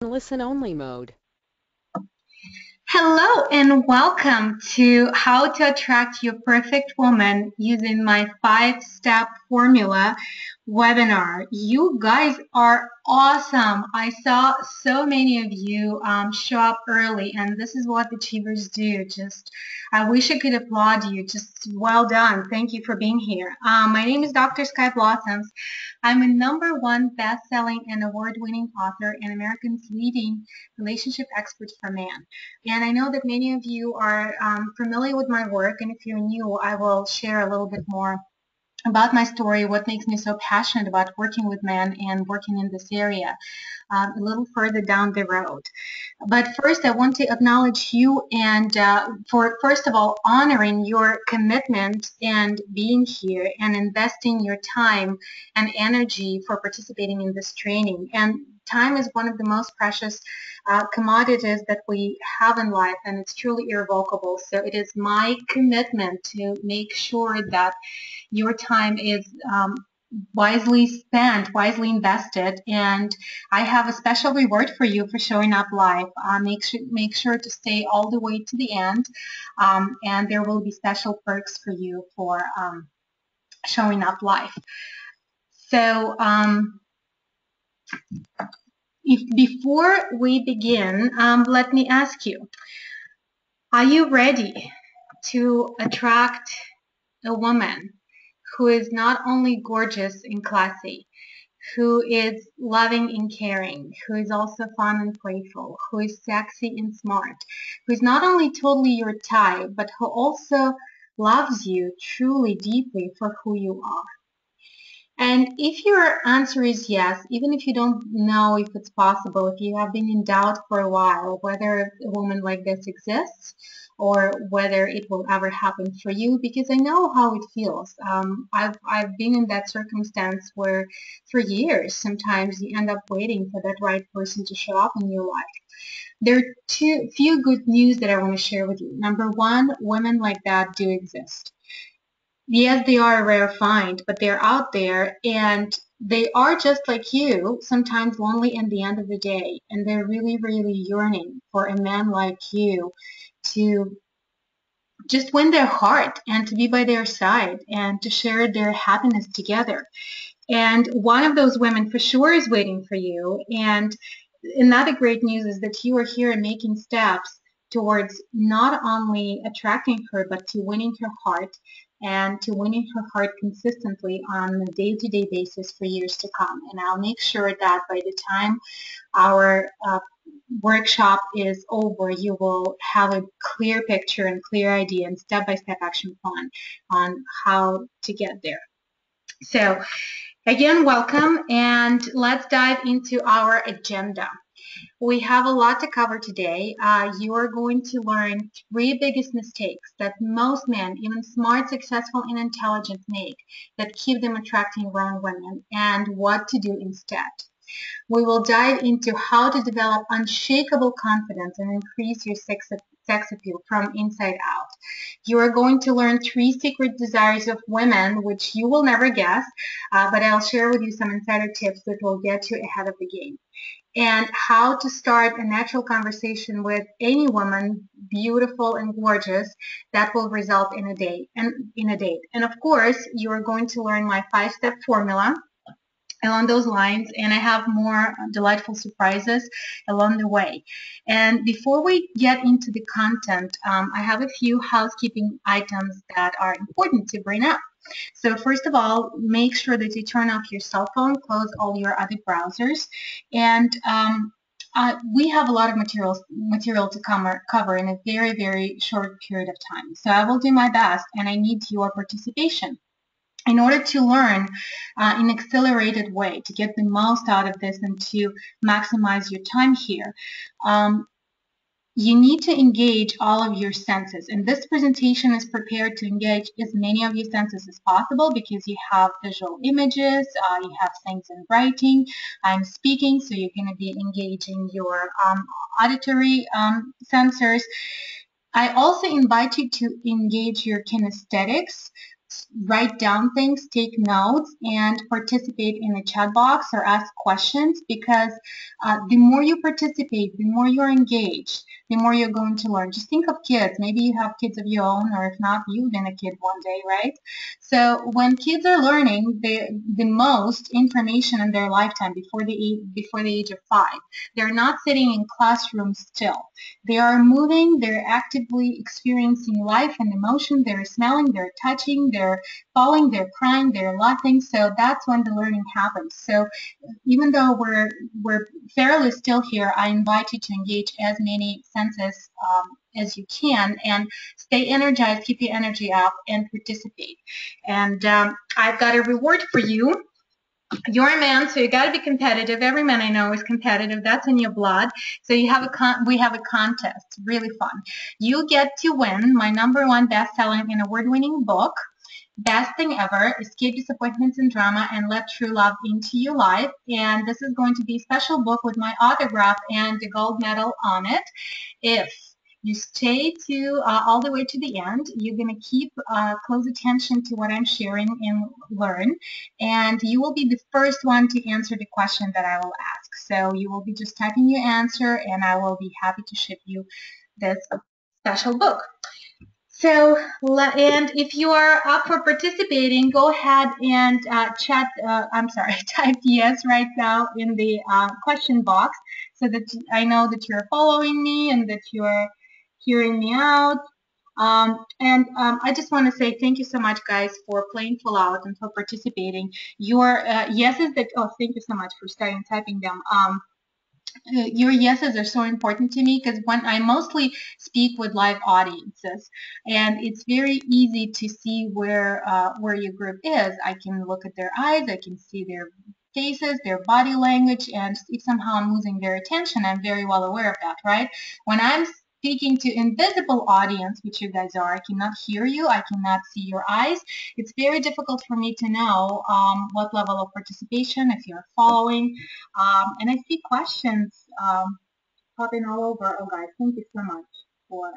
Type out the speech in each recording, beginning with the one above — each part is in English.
Listen only mode. Hello and welcome to How to Attract Your Perfect Woman using my 5-step formula webinar. You guys are awesome. I saw so many of you show up early, and this is what achievers do. I wish I could applaud you. Just well done. Thank you for being here. My name is Dr. Sky Blossoms. I'm a #1 best-selling and award-winning author and America's leading relationship expert for men. And I know that many of you are familiar with my work, and if you're new, I will share a little bit more about my story, what makes me so passionate about working with men and working in this area a little further down the road. But first, I want to acknowledge you and for, first of all, honoring your commitment and being here and investing your time and energy for participating in this training. And time is one of the most precious commodities that we have in life, and it's truly irrevocable. So it is my commitment to make sure that your time is wisely spent, wisely invested, and I have a special reward for you for showing up live. Make sure to stay all the way to the end, and there will be special perks for you for showing up live. So before we begin, let me ask you, are you ready to attract a woman who is not only gorgeous and classy, who is loving and caring, who is also fun and playful, who is sexy and smart, who is not only totally your type, but who also loves you truly deeply for who you are? And if your answer is yes, even if you don't know if it's possible, if you have been in doubt for a while whether a woman like this exists or whether it will ever happen for you, because I know how it feels. I've been in that circumstance where for years, sometimes you end up waiting for that right person to show up in your life. There are few good news that I want to share with you. Number one, women like that do exist. Yes, they are a rare find, but they're out there and they are just like you, sometimes lonely in the end of the day, and they're really, really yearning for a man like you to just win their heart and to be by their side and to share their happiness together. And one of those women for sure is waiting for you. And another great news is that you are here and making steps towards not only attracting her, but to winning her heart and to winning her heart consistently on a day-to-day basis for years to come. And I'll make sure that by the time our workshop is over, you will have a clear picture and clear idea and step-by-step action plan on how to get there. So again, welcome, and let's dive into our agenda. We have a lot to cover today. You are going to learn 3 biggest mistakes that most men, even smart, successful, and intelligent, make that keep them attracting wrong women and what to do instead. We will dive into how to develop unshakable confidence and increase your sex appeal from inside out. You are going to learn 3 secret desires of women, which you will never guess, but I'll share with you some insider tips that will get you ahead of the game. And how to start a natural conversation with any woman, beautiful and gorgeous, that will result in a date. And of course, you are going to learn my 5-step formula along those lines, and I have more delightful surprises along the way. And before we get into the content, I have a few housekeeping items that are important to bring up. So first of all, make sure that you turn off your cell phone, close all your other browsers, and we have a lot of material to cover in a very, very short period of time. So I will do my best, and I need your participation in order to learn in an accelerated way, to get the most out of this and to maximize your time here. You need to engage all of your senses, and this presentation is prepared to engage as many of your senses as possible because you have visual images, you have things in writing, I'm speaking, so you're going to be engaging your auditory sensors. I also invite you to engage your kinesthetics, write down things, take notes, and participate in the chat box or ask questions, because the more you participate, the more you're engaged, the more you're going to learn. Just think of kids. Maybe you have kids of your own, or if not, you've been a kid one day, right? So when kids are learning the most information in their lifetime before the age of 5, they're not sitting in classrooms still. They are moving, they're actively experiencing life and emotion, they're smelling, they're touching, they're falling, they're crying, they're laughing. So that's when the learning happens. So even though we're fairly still here, I invite you to engage as many senses as you can, and stay energized, keep your energy up, and participate. And I've got a reward for you. You're a man, so you got to be competitive. Every man I know is competitive. That's in your blood. So we have a contest. Really fun. You get to win my #1 best-selling and award-winning book, Best Thing Ever: Escape Disappointments and Drama and Let True Love Into Your Life. And this is going to be a special book with my autograph and the gold medal on it. If you stay to all the way to the end, you're going to keep close attention to what I'm sharing and learn, and you will be the first one to answer the question that I will ask. So you will be just typing your answer, and I will be happy to ship you this special book. So, and if you are up for participating, go ahead and type yes right now in the question box, so that I know that you're following me and that you're hearing me out. I just want to say thank you so much, guys, for playing full out and for participating. Your yeses thank you so much for starting typing them. Your yeses are so important to me, because when I mostly speak with live audiences, and it's very easy to see where your group is. I can look at their eyes, I can see their faces, their body language, and if somehow I'm losing their attention, I'm very well aware of that, right? When I'm speaking to invisible audience, which you guys are, I cannot hear you, I cannot see your eyes. It's very difficult for me to know what level of participation, if you're following. And I see questions popping all over. Oh, guys, thank you so much for.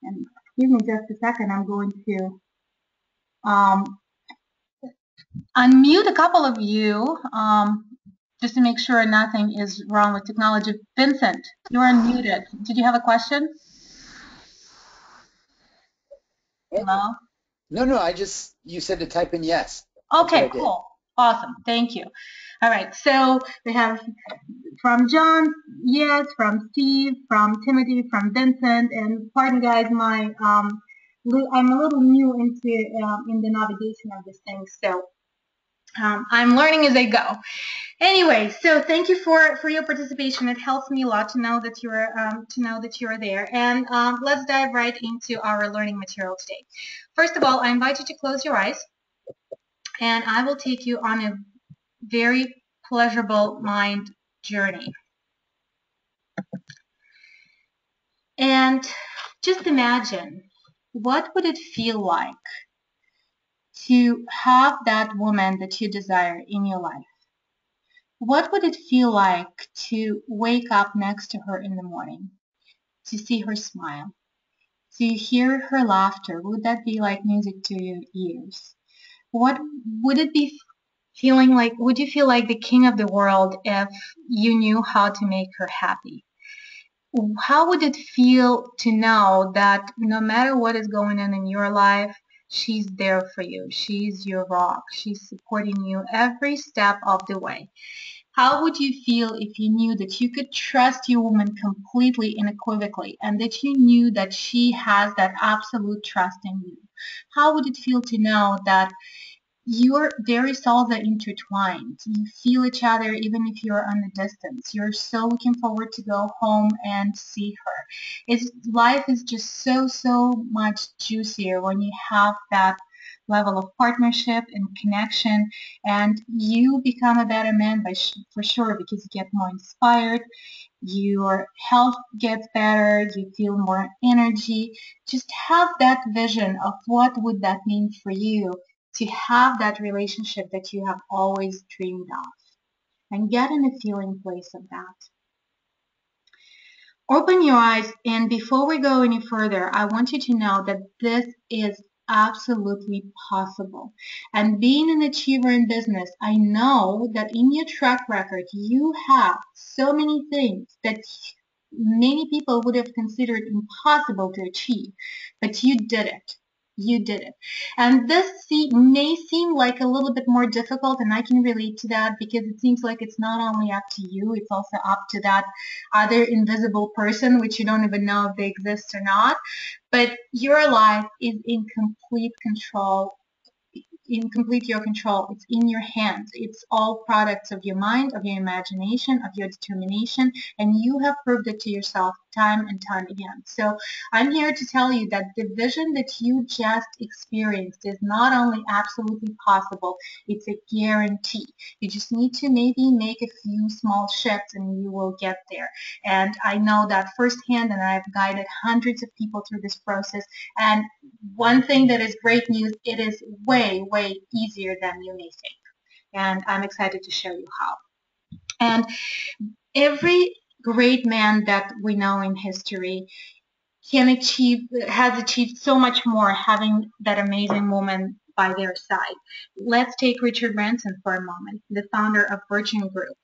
And give me just a second. I'm going to unmute a couple of you just to make sure nothing is wrong with technology. Vincent, you're unmuted. Did you have a question? Hello? No, you said to type in yes. Okay, cool. Awesome. Thank you. All right. So we have from John, yes, from Steve, from Timothy, from Vincent, and pardon, guys, I'm a little new into in the navigation of this thing, so I'm learning as I go. Anyway, so thank you for your participation. It helps me a lot to know that you're there. And let's dive right into our learning material today. First of all, I invite you to close your eyes, and I will take you on a very pleasurable mind journey. And just imagine, what would it feel like to have that woman that you desire in your life? What would it feel like to wake up next to her in the morning, to see her smile, to hear her laughter? Would that be like music to your ears? What would it be feeling like? Would you feel like the king of the world if you knew how to make her happy? How would it feel to know that no matter what is going on in your life, she's there for you? She's your rock. She's supporting you every step of the way. How would you feel if you knew that you could trust your woman completely and unequivocally, and that you knew that she has that absolute trust in you? How would it feel to know that your very souls are intertwined? You feel each other even if you're on a distance. You're so looking forward to go home and see her. Life is just so much juicier when you have that level of partnership and connection, and you become a better man for sure, because you get more inspired, your health gets better, you feel more energy. Just have that vision of what would that mean for you to have that relationship that you have always dreamed of, and get in a feeling place of that. Open your eyes, and before we go any further, I want you to know that this is absolutely possible. And being an achiever in business, I know that in your track record, you have so many things that many people would have considered impossible to achieve, but you did it. You did it. And this may seem like a little bit more difficult, and I can relate to that because it seems like it's not only up to you, it's also up to that other invisible person, which you don't even know if they exist or not. But your life is in complete control, in complete your control. It's in your hands. It's all products of your mind, of your imagination, of your determination, and you have proved it to yourself time and time again. So I'm here to tell you that the vision that you just experienced is not only absolutely possible, it's a guarantee. You just need to maybe make a few small shifts and you will get there. And I know that firsthand, and I've guided hundreds of people through this process. And one thing that is great news, it is way, way easier than you may think. And I'm excited to show you how. And every great man that we know in history has achieved so much more having that amazing woman by their side. Let's take Richard Branson for a moment, the founder of Virgin Group,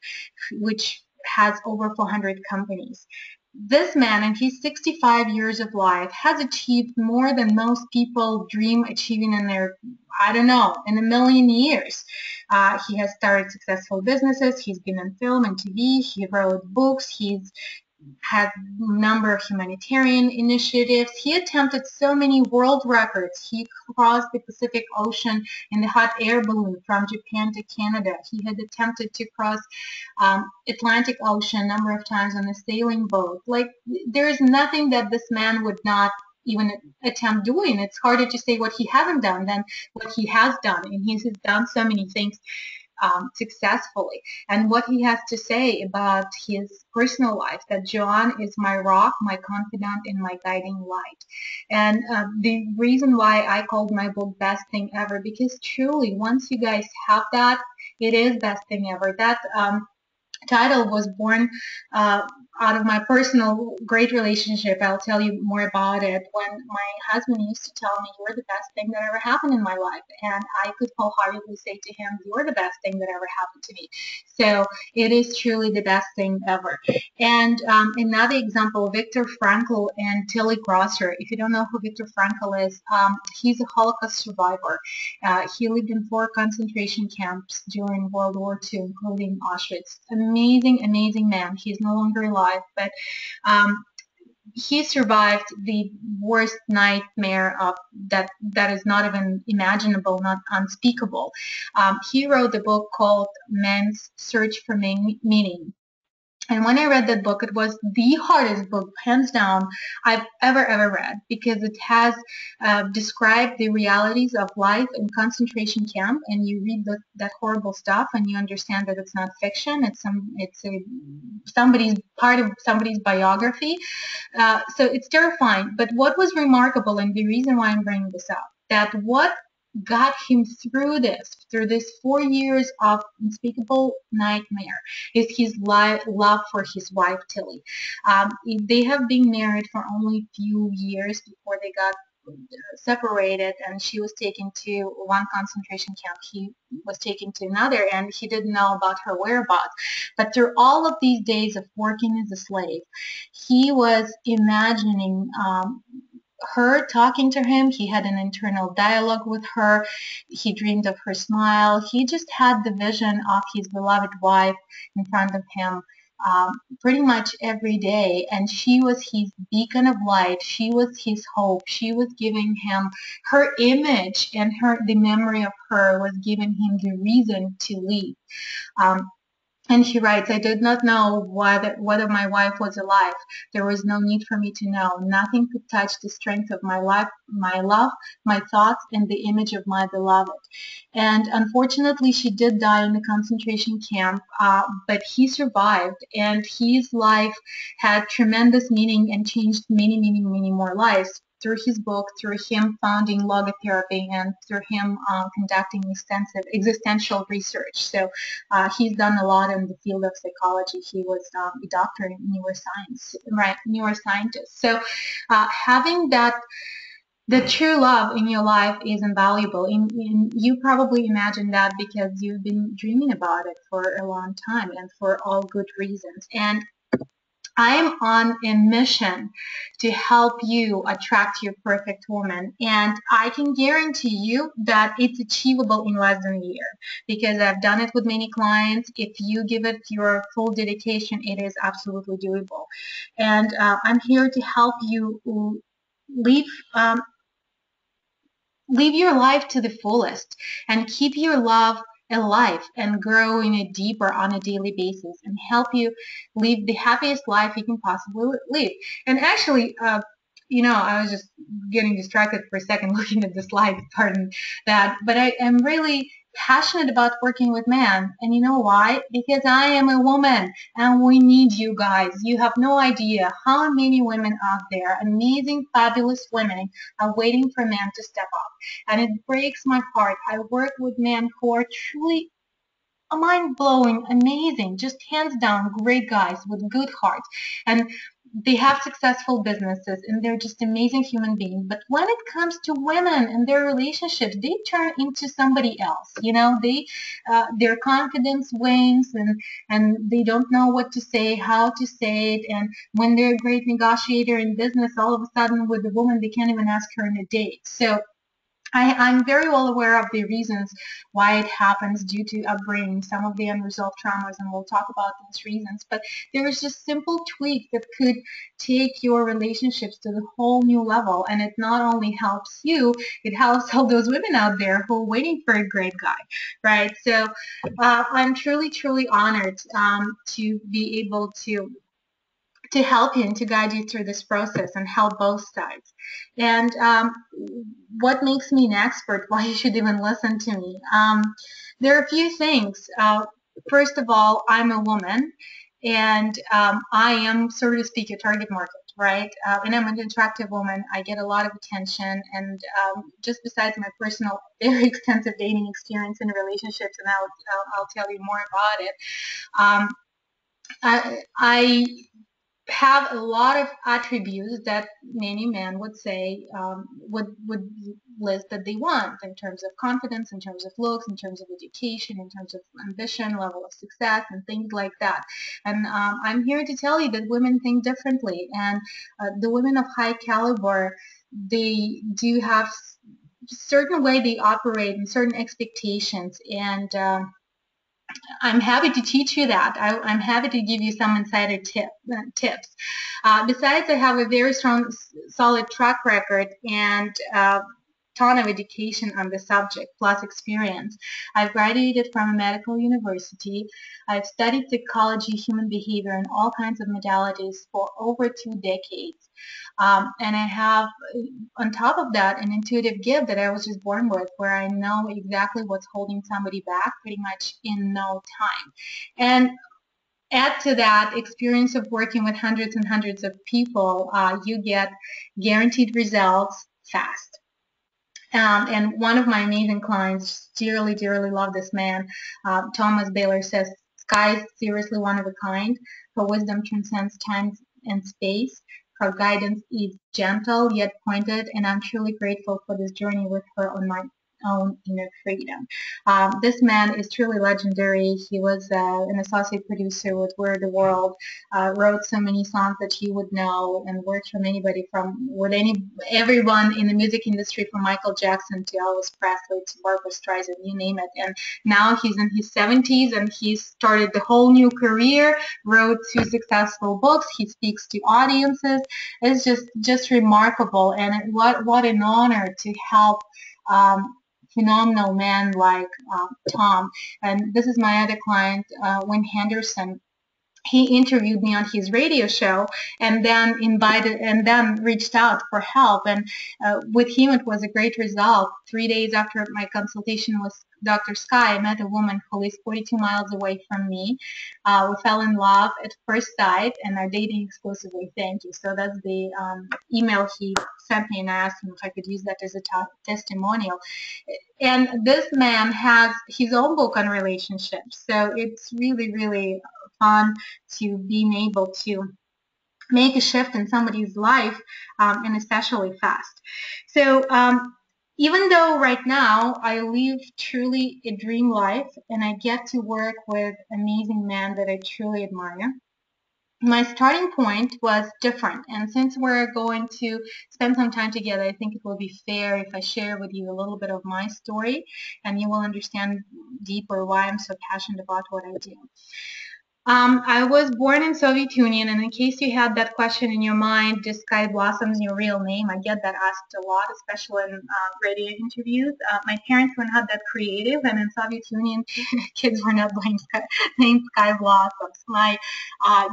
which has over 400 companies. This man, in his 65 years of life, has achieved more than most people dream achieving in their, I don't know, in a million years. He has started successful businesses. He's been in film and TV. He wrote books. He's had a number of humanitarian initiatives. He attempted so many world records. He crossed the Pacific Ocean in the hot air balloon from Japan to Canada. He had attempted to cross Atlantic Ocean a number of times on a sailing boat. Like, there is nothing that this man would not even attempt doing. It's harder to say what he hasn't done than what he has done. And he has done so many things successfully. And what he has to say about his personal life, that John is my rock, my confidant, and my guiding light. And the reason why I called my book Best Thing Ever, because truly, once you guys have that, it is best thing ever. That title was born out of my personal great relationship. I'll tell you more about it. When my husband used to tell me, "You're the best thing that ever happened in my life," and I could wholeheartedly say to him, "You're the best thing that ever happened to me." So it is truly the best thing ever. And another example, Viktor Frankl and Tilly Grosser. If you don't know who Viktor Frankl is, he's a Holocaust survivor. He lived in 4 concentration camps during World War II, including Auschwitz. Amazing, amazing man. He's no longer alive, but he survived the worst nightmare of that is not even imaginable, not unspeakable. He wrote a book called Man's Search for Meaning. And when I read that book, it was the hardest book, hands down, I've ever read, because it has described the realities of life in concentration camp, and you read that horrible stuff, and you understand that it's not fiction; it's somebody's part of somebody's biography. So it's terrifying. But what was remarkable, and the reason why I'm bringing this up, that what got him through this 4 years of unspeakable nightmare is his love for his wife Tilly. They have been married for only a few years before they got separated, and she was taken to one concentration camp. He was taken to another, and he didn't know about her whereabouts. But through all of these days of working as a slave, he was imagining her talking to him. He had an internal dialogue with her. He dreamed of her smile. He just had the vision of his beloved wife in front of him pretty much every day. And she was his beacon of light. She was his hope. She was giving him her image, and the memory of her was giving him the reason to live. And he writes, "I did not know whether my wife was alive. There was no need for me to know. Nothing could touch the strength of my life, my love, my thoughts, and the image of my beloved." And unfortunately, she did die in the concentration camp, but he survived, and his life had tremendous meaning and changed many, many, many more lives through his book, through him founding logotherapy, and through him conducting extensive existential research. So he's done a lot in the field of psychology. He was a doctor in neuroscience, right? Neuroscientist. So having that the true love in your life is invaluable. You probably imagine that because you've been dreaming about it for a long time and for all good reasons. And I'm on a mission to help you attract your perfect woman. And I can guarantee you that it's achievable in less than a year because I've done it with many clients. If you give it your full dedication, it is absolutely doable. And I'm here to help you live um, live your life to the fullest and keep your love alive and grow in a deeper on a daily basis and help you live the happiest life you can possibly live. And actually, I was just getting distracted for a second looking at the slides, pardon that, but I am really passionate about working with men. And you know why? Because I am a woman and we need you guys. You have no idea how many women out there, amazing, fabulous women, are waiting for men to step up. And it breaks my heart. I work with men who are truly mind-blowing, amazing, just hands down great guys with good hearts. And they have successful businesses and they're just amazing human beings. But when it comes to women and their relationships, they turn into somebody else. Their confidence wanes and they don't know what to say, how to say it. And when they're a great negotiator in business, all of a sudden with a woman, they can't even ask her on a date. So I'm very well aware of the reasons why it happens due to upbringing, some of the unresolved traumas, and we'll talk about those reasons. But there is just simple tweak that could take your relationships to the whole new level. And it not only helps you, it helps all those women out there who are waiting for a great guy, right? So I'm truly, truly honored to be able to help you and to guide you through this process and help both sides. And what makes me an expert, why you should even listen to me? There are a few things. First of all, I'm a woman and I am, so to speak, a target market, right? And I'm an attractive woman. I get a lot of attention and just besides my personal, very extensive dating experience in relationships, and I'll tell you more about it. I have a lot of attributes that many men would say would list that they want in terms of confidence, in terms of looks, in terms of education, in terms of ambition, level of success, and things like that. And I'm here to tell you that women think differently, and the women of high caliber, they do have certain way they operate and certain expectations, and I'm happy to teach you that. I'm happy to give you some insider tips. Besides, I have a very strong, solid track record and ton of education on the subject, plus experience. I've graduated from a medical university. I've studied psychology, human behavior, and all kinds of modalities for over 2 decades. And I have, on top of that, an intuitive gift that I was just born with, where I know exactly what's holding somebody back pretty much in no time. And add to that experience of working with hundreds and hundreds of people, you get guaranteed results fast. And one of my amazing clients, dearly, dearly love this man, Thomas Baylor says, "Sky is seriously one of a kind. Her wisdom transcends time and space. Her guidance is gentle yet pointed, and I'm truly grateful for this journey with her on my own inner freedom." This man is truly legendary. He was an associate producer with Where the World, wrote so many songs that you would know, and worked from anybody everyone in the music industry, from Michael Jackson to Elvis Presley to Barbra Streisand, you name it. And now he's in his 70s and he's started the whole new career, wrote 2 successful books, he speaks to audiences. It's just remarkable, and what an honor to help phenomenal man like Tom. And this is my other client, Wynn Henderson. He interviewed me on his radio show and then reached out for help. And with him, it was a great result. 3 days after my consultation with Dr. Sky, I met a woman who lives 42 miles away from me. We fell in love at first sight and are dating exclusively. Thank you. So that's the email he sent me, and I asked him if I could use that as a testimonial. And this man has his own book on relationships. So it's really, really fun to being able to make a shift in somebody's life, and especially fast. So even though right now I live truly a dream life and I get to work with amazing men that I truly admire, my starting point was different. And since we're going to spend some time together, I think it will be fair if I share with you a little bit of my story, and you will understand deeper why I'm so passionate about what I do. I was born in Soviet Union, and in case you had that question in your mind, is Sky Blossoms your real name? I get that asked a lot, especially in radio interviews. My parents were not that creative, and in Soviet Union, kids were not named Sky Blossoms. My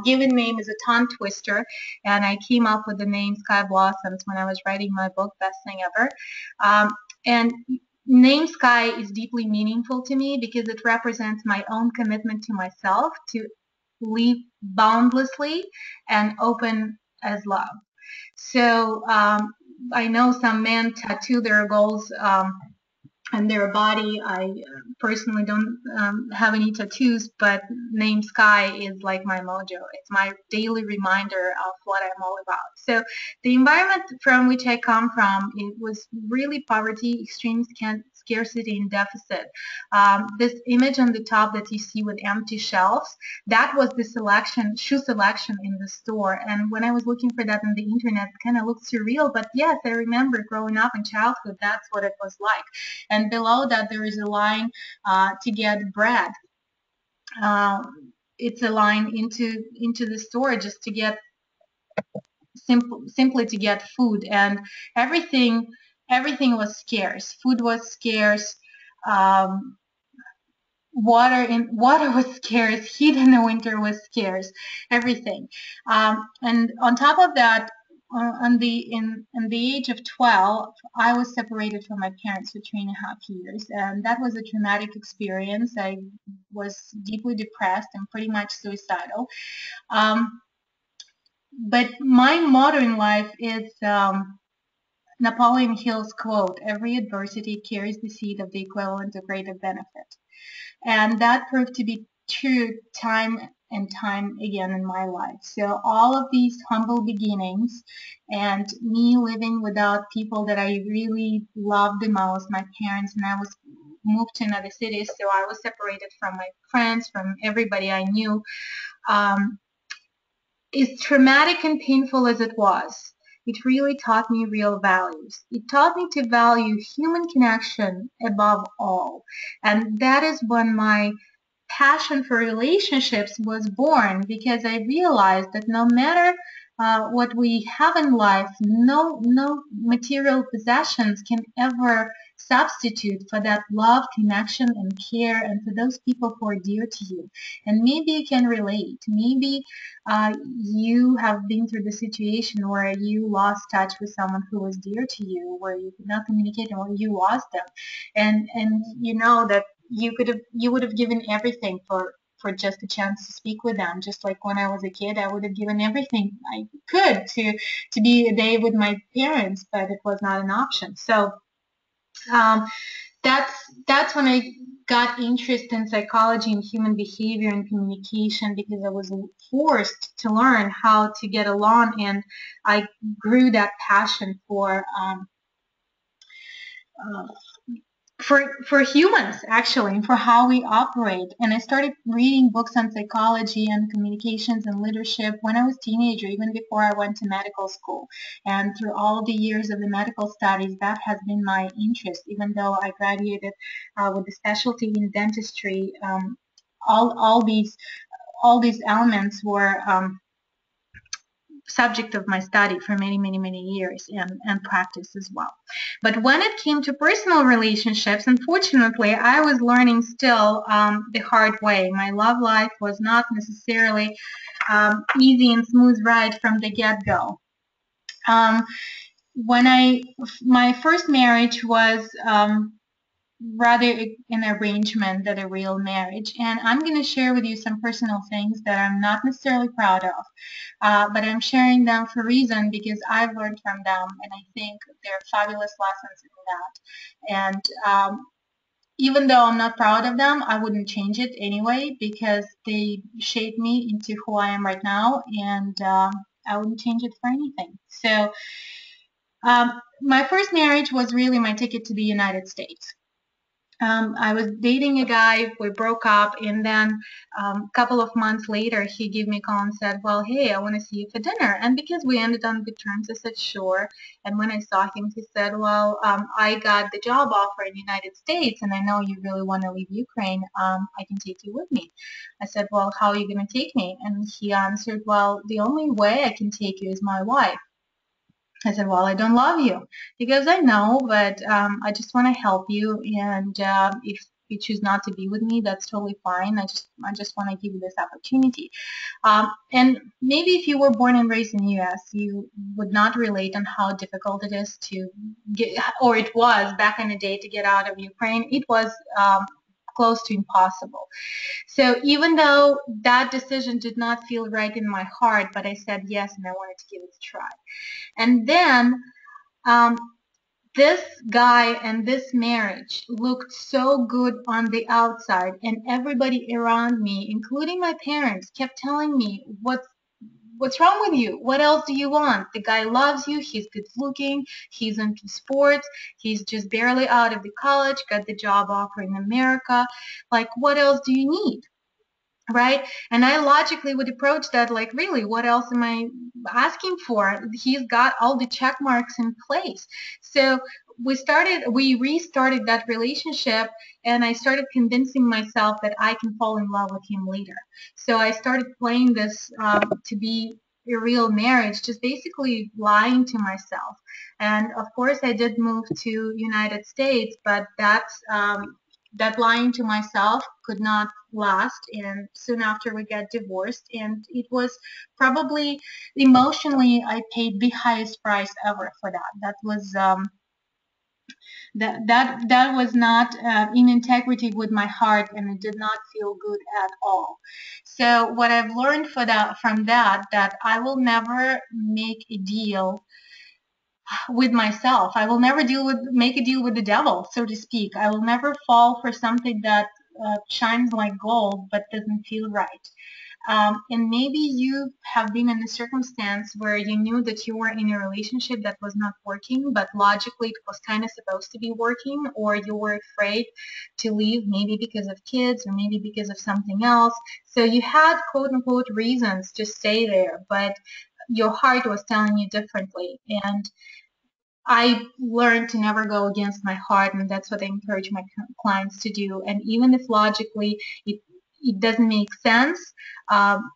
given name is a tongue twister, and I came up with the name Sky Blossoms when I was writing my book, Best Thing Ever. And name Sky is deeply meaningful to me because it represents my own commitment to myself to live boundlessly and open as love. So I know some men tattoo their goals on their body. I personally don't have any tattoos, but name Sky is like my mojo. It's my daily reminder of what I'm all about. So the environment from which I come from, it was really poverty, extreme scarcity and deficit. This image on the top that you see with empty shelves, that was the shoe selection in the store. And when I was looking for that on the internet, it kind of looked surreal. But yes, I remember growing up in childhood, that's what it was like. And below that, there is a line to get bread. It's a line into the store just to get simply to get food, and everything was scarce. Food was scarce. Water was scarce. Heat in the winter was scarce. Everything, and on top of that, in the age of 12, I was separated from my parents for 3.5 years, and that was a traumatic experience. I was deeply depressed and pretty much suicidal. But my motto in life is Napoleon Hill's quote: "Every adversity carries the seed of the equivalent of greater benefit." And that proved to be true time and time again in my life. So all of these humble beginnings and me living without people that I really loved the most, my parents, and I was moved to another city, so I was separated from my friends, from everybody I knew. As traumatic and painful as it was, it really taught me real values. It taught me to value human connection above all. And that is when my passion for relationships was born, because I realized that no matter what we have in life, no material possessions can ever substitute for that love, connection, and care, and for those people who are dear to you. And maybe you can relate. Maybe you have been through the situation where you lost touch with someone who was dear to you, where you could not communicate, or you lost them, and you know that you would have given everything for just a chance to speak with them. Just like when I was a kid, I would have given everything I could to be a day with my parents, but it was not an option. So that's when I got interested in psychology and human behavior and communication, because I was forced to learn how to get along, and I grew that passion for humans, actually, and for how we operate. And I started reading books on psychology and communications and leadership when I was a teenager, even before I went to medical school. And through all the years of the medical studies, that has been my interest. Even though I graduated with a specialty in dentistry, all these elements were subject of my study for many years, and practice as well. But when it came to personal relationships, unfortunately, I was learning still the hard way. My love life was not necessarily easy and smooth ride from the get-go. My first marriage was rather an arrangement than a real marriage. And I'm going to share with you some personal things that I'm not necessarily proud of, but I'm sharing them for a reason, because I've learned from them, and I think they're fabulous lessons in that. And even though I'm not proud of them, I wouldn't change it anyway, because they shaped me into who I am right now. And I wouldn't change it for anything. So my first marriage was really my ticket to the United States. I was dating a guy, we broke up, and then a couple of months later, he gave me a call and said, well, hey, I want to see you for dinner. And because we ended on good terms, I said, sure. And when I saw him, he said, well, I got the job offer in the United States, and I know you really want to leave Ukraine. I can take you with me. I said, well, how are you going to take me? And he answered, well, the only way I can take you is my wife. I said, well, I don't love you. He goes, I know, but I just want to help you. And if you choose not to be with me, that's totally fine. I just want to give you this opportunity. And maybe if you were born and raised in the U.S., you would not relate on how difficult it is to get, or it was back in the day to get out of Ukraine. It was close to impossible. So even though that decision did not feel right in my heart, but I said yes, and I wanted to give it a try. And then this guy and this marriage looked so good on the outside, and everybody around me, including my parents, kept telling me, what's wrong with you? What else do you want? The guy loves you. He's good looking. He's into sports. He's just barely out of the college, got the job offer in America. Like, what else do you need? Right? And I logically would approach that like, really, what else am I asking for? He's got all the check marks in place. So we restarted that relationship, and I started convincing myself that I can fall in love with him later. So I started playing this to be a real marriage, just basically lying to myself. And of course, I did move to United States, but that lying to myself could not last, and soon after we got divorced, and it was probably emotionally I paid the highest price ever for that. That was that was not in integrity with my heart, and it did not feel good at all. So what I've learned from that I will never make a deal with myself. I will never make a deal with the devil, so to speak. I will never fall for something that shines like gold but doesn't feel right. And maybe you have been in a circumstance where you knew that you were in a relationship that was not working, but logically it was kind of supposed to be working, or you were afraid to leave, maybe because of kids or maybe because of something else. So you had quote unquote reasons to stay there, but your heart was telling you differently. And I learned to never go against my heart, and that's what I encourage my clients to do. And even if logically it doesn't make sense,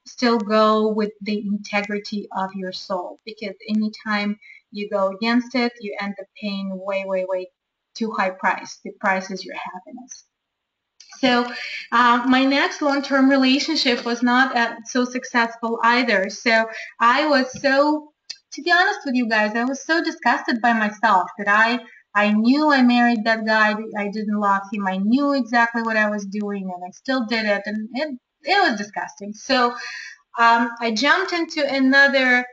still go with the integrity of your soul, because anytime you go against it, you end up paying way, way, way too high price. The price is your happiness. So my next long-term relationship was not so successful either. So I was to be honest with you guys, I was so disgusted by myself that I knew I married that guy. I didn't love him. I knew exactly what I was doing, and I still did it, and it was disgusting. So I jumped into another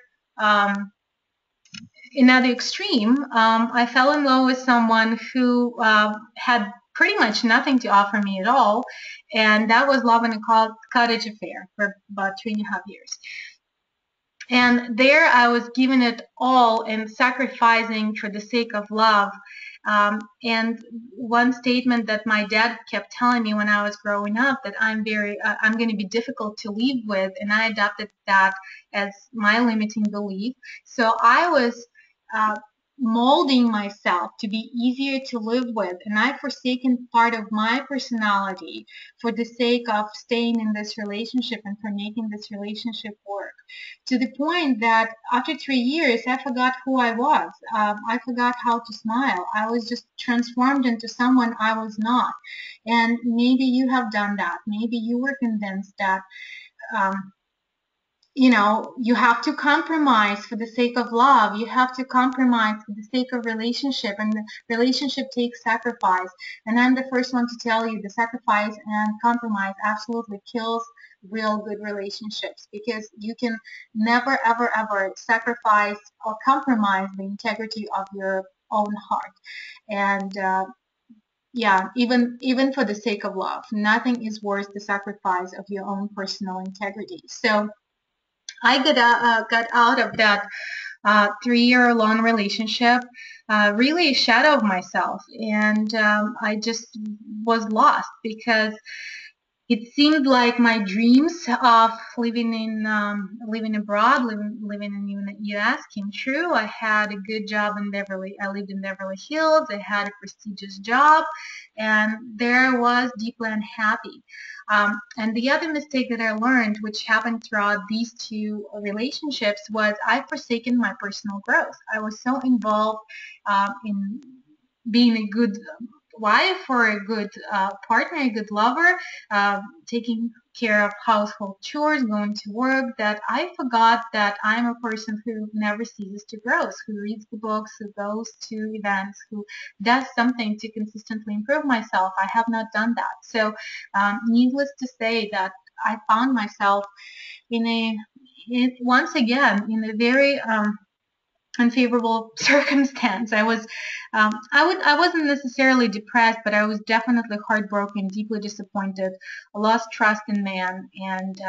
extreme. I fell in love with someone who had pretty much nothing to offer me at all, and that was love in a cottage affair for about 3.5 years. And there I was giving it all and sacrificing for the sake of love. And one statement that my dad kept telling me when I was growing up, that I'm going to be difficult to live with, and I adopted that as my limiting belief. So I was molding myself to be easier to live with, and I've forsaken part of my personality for the sake of staying in this relationship and for making this relationship work, to the point that after 3 years I forgot who I was. I forgot how to smile. I was just transformed into someone I was not. And maybe you have done that. Maybe you were convinced that you have to compromise for the sake of love. You have to compromise for the sake of relationship, and the relationship takes sacrifice. And I'm the first one to tell you, the sacrifice and compromise absolutely kills real good relationships, because you can never, ever, ever sacrifice or compromise the integrity of your own heart. And yeah, even for the sake of love, nothing is worth the sacrifice of your own personal integrity. So I got out of that 3-year long relationship, really a shadow of myself, and I just was lost because it seemed like my dreams of living abroad, living in the U.S. came true. I had a good job in Beverly. I lived in Beverly Hills. I had a prestigious job, and there I was deeply unhappy. And the other mistake that I learned, which happened throughout these two relationships, was I forsaken my personal growth. I was so involved in being a good wife or a good partner, a good lover, taking care of household chores, going to work, that I forgot that I'm a person who never ceases to grow, who reads the books, who goes to events, who does something to consistently improve myself. I have not done that. So, needless to say that I found myself once again in a very unfavorable circumstance. I wasn't necessarily depressed, but I was definitely heartbroken, deeply disappointed, lost trust in man, and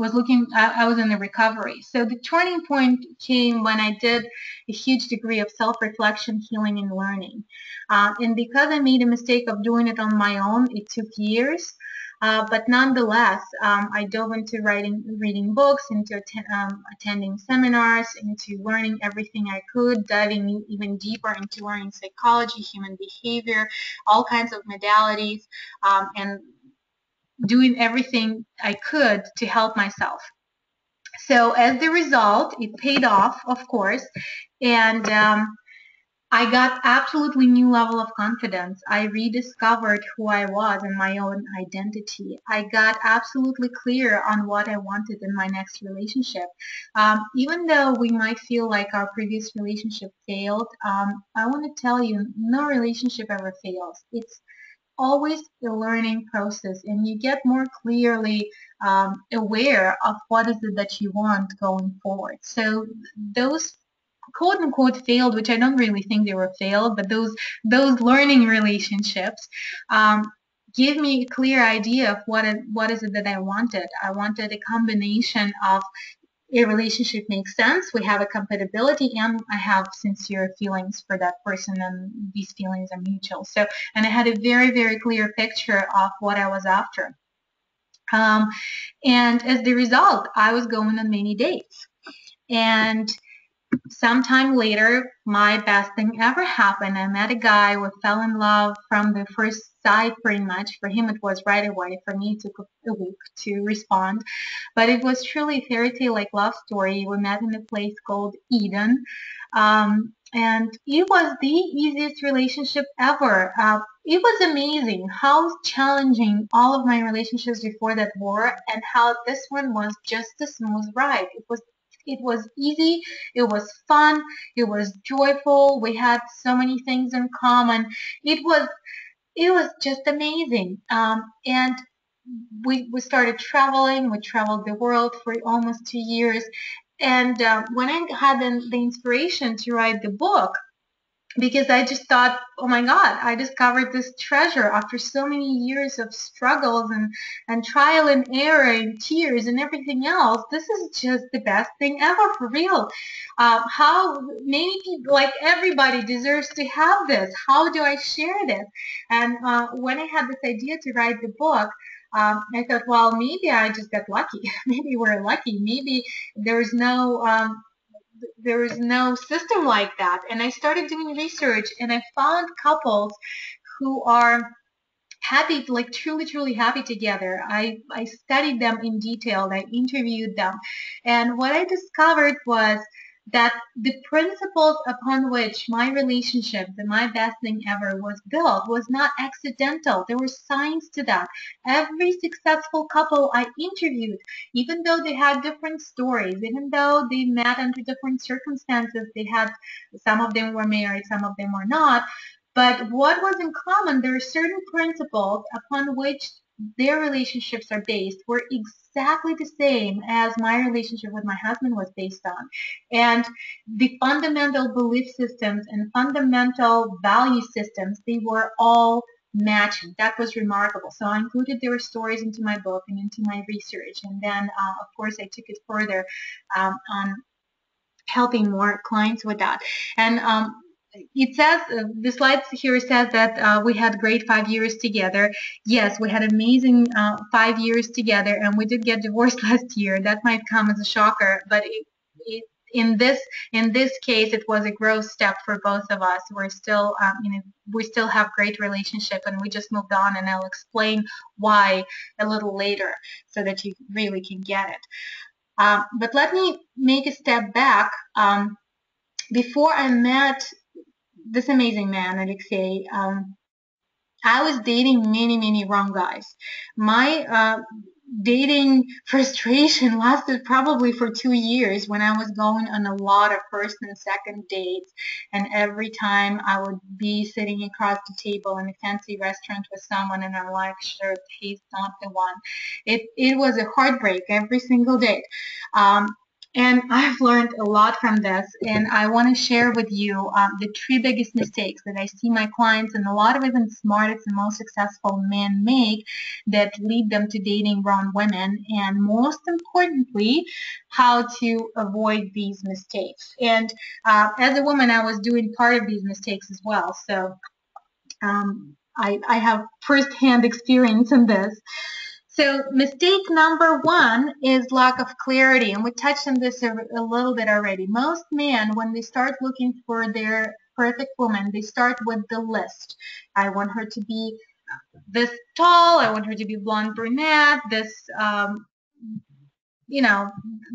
I was in a recovery. So the turning point came when I did a huge degree of self-reflection, healing, and learning. And because I made a mistake of doing it on my own, it took years. But nonetheless, I dove into reading books, into attending seminars, into learning everything I could, diving even deeper into learning psychology, human behavior, all kinds of modalities, and doing everything I could to help myself. So as the result, it paid off, of course, and I got absolutely new level of confidence. I rediscovered who I was and my own identity. I got absolutely clear on what I wanted in my next relationship. Even though we might feel like our previous relationship failed, I want to tell you, no relationship ever fails. It's always a learning process, and you get more clearly aware of what is it that you want going forward. So those quote unquote failed, which I don't really think they were failed, but those learning relationships give me a clear idea of what is it that I wanted. I wanted a combination of a relationship makes sense, we have a compatibility, and I have sincere feelings for that person, and these feelings are mutual. So, and I had a very, very clear picture of what I was after. And as the result, I was going on many dates. And sometime later, my best thing ever happened. I met a guy, we fell in love from the first sight pretty much. For him, it was right away. For me, it took a week to respond. But it was truly a fairy tale like love story. We met in a place called Eden. And it was the easiest relationship ever. It was amazing how challenging all of my relationships before that were, and how this one was just a smooth ride. It was easy, it was fun, it was joyful. We had so many things in common. It was just amazing. And we started traveling. We traveled the world for almost 2 years. And when I had the inspiration to write the book, because I just thought, oh my God, I discovered this treasure after so many years of struggles and trial and error and tears and everything else. This is just the best thing ever, for real. How many people, like everybody, deserves to have this? How do I share this? And when I had this idea to write the book, I thought, well, maybe I just got lucky. Maybe we're lucky. Maybe there's no there is no system like that. And I started doing research, and I found couples who are happy, like truly, truly happy together. I studied them in detail. I interviewed them. And what I discovered was that the principles upon which my relationship, my best thing ever, was built was not accidental. There was science to that. Every successful couple I interviewed, even though they had different stories, even though they met under different circumstances, some of them were married, some of them were not, but what was in common, there are certain principles upon which their relationships are based were exactly the same as my relationship with my husband was based on. And the fundamental belief systems and fundamental value systems, they were all matching. That was remarkable. So I included their stories into my book and into my research. And then, of course, I took it further on helping more clients with that. And it says, the slide here says that we had great 5 years together. Yes, we had amazing 5 years together, and we did get divorced last year. That might come as a shocker, but in this case, it was a growth step for both of us. We're still, we still have great relationship, and we just moved on, and I'll explain why a little later so that you really can get it. But let me make a step back. Before I met this amazing man, Alexei, I was dating many wrong guys. My dating frustration lasted probably for 2 years when I was going on a lot of first and second dates, and every time I would be sitting across the table in a fancy restaurant with someone and I'm like, sure, he's not the one. It was a heartbreak every single date. And I've learned a lot from this, and I want to share with you the 3 biggest mistakes that I see my clients and a lot of even smartest and most successful men make that lead them to dating wrong women, and most importantly, how to avoid these mistakes. And as a woman, I was doing part of these mistakes as well, so I have first-hand experience in this. So mistake number 1 is lack of clarity, and we touched on this a little bit already. Most men, when they start looking for their perfect woman, they start with the list. I want her to be this tall, I want her to be blonde brunette, this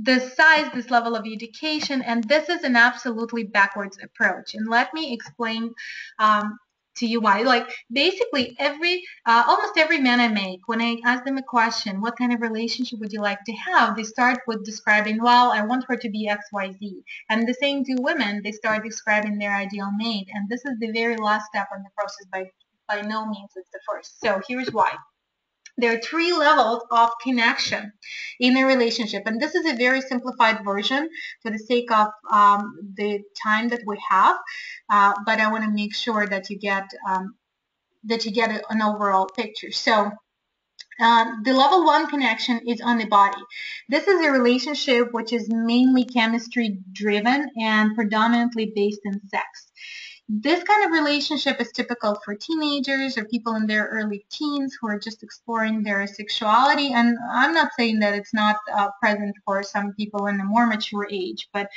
this size, this level of education, and this is an absolutely backwards approach. And let me explain to you why. Like basically almost every man I make, when I ask them a question, what kind of relationship would you like to have, they start with describing, well, I want her to be XYZ. And the same to women, they start describing their ideal mate. And this is the very last step in the process. By no means it's the first. So here's why. There are 3 levels of connection in a relationship, and this is a very simplified version for the sake of the time that we have, but I want to make sure that you get an overall picture. So the level 1 connection is on the body. This is a relationship which is mainly chemistry driven and predominantly based in sex. This kind of relationship is typical for teenagers or people in their early teens who are just exploring their sexuality. And I'm not saying that it's not present for some people in a more mature age, but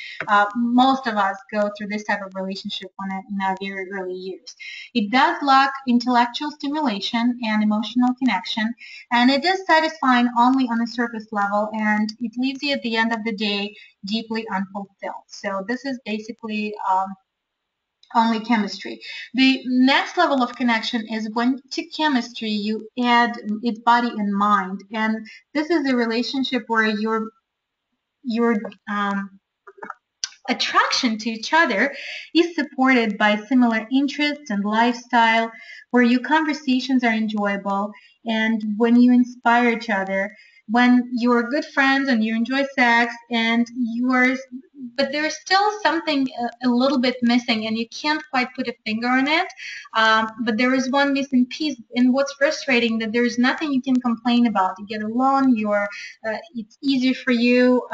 most of us go through this type of relationship in our very early years. It does lack intellectual stimulation and emotional connection, and it is satisfying only on a surface level, and it leaves you at the end of the day deeply unfulfilled. So this is basically only chemistry. The next level of connection is when to chemistry you add its body and mind, and this is a relationship where your attraction to each other is supported by similar interests and lifestyle, where your conversations are enjoyable, and when you inspire each other, when you're good friends and you enjoy sex, and but there's still something a little bit missing, and you can't quite put a finger on it. But there is one missing piece, and what's frustrating that there's nothing you can complain about. You get along. It's easy for you.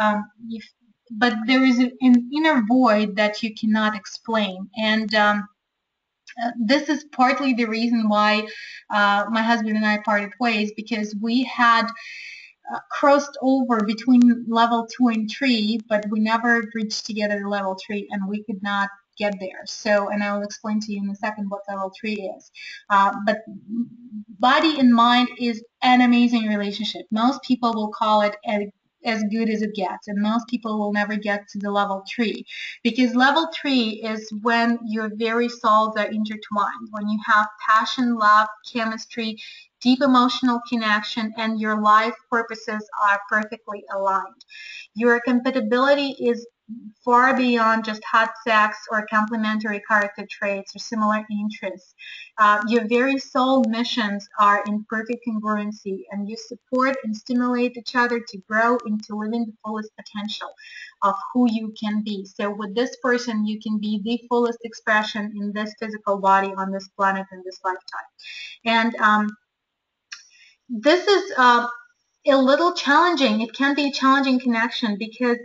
But there is an inner void that you cannot explain, and this is partly the reason why my husband and I parted ways, because we had crossed over between level 2 and 3, but we never reached together level 3, and we could not get there. So, and I will explain to you in a second what level 3 is. But body and mind is an amazing relationship. Most people will call it as good as it gets, and most people will never get to the level 3, because level 3 is when your very souls are intertwined, when you have passion, love, chemistry, deep emotional connection, and your life purposes are perfectly aligned. Your compatibility is far beyond just hot sex or complementary character traits or similar interests. Your very soul missions are in perfect congruency, and you support and stimulate each other to grow into living the fullest potential of who you can be. So with this person, you can be the fullest expression in this physical body on this planet in this lifetime. And this is a little challenging. It can be a challenging connection because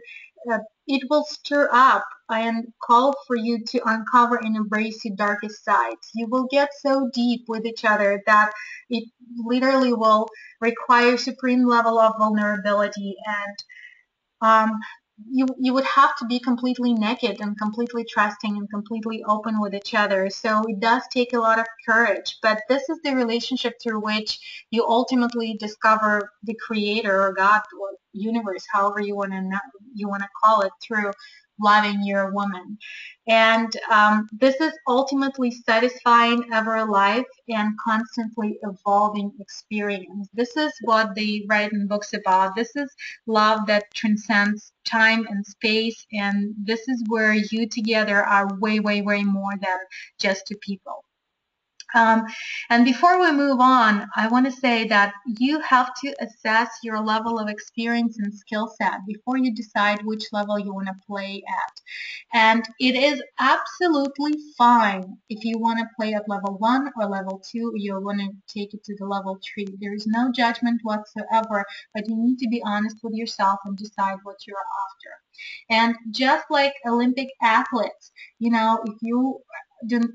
it will stir up and call for you to uncover and embrace your darkest sides. You will get so deep with each other that it literally will require supreme level of vulnerability, and you would have to be completely naked and completely trusting and completely open with each other. So it does take a lot of courage, but this is the relationship through which you ultimately discover the creator or God or universe, however you want to call it, through loving your woman. And this is ultimately satisfying, ever alive, and constantly evolving experience. This is what they write in books about. This is love that transcends time and space, and this is where you together are way, way, way more than just two people. And before we move on, I want to say that you have to assess your level of experience and skill set before you decide which level you want to play at. And it is absolutely fine if you want to play at level 1 or level 2, or you want to take it to the level 3. There is no judgment whatsoever, but you need to be honest with yourself and decide what you're after. And just like Olympic athletes, if you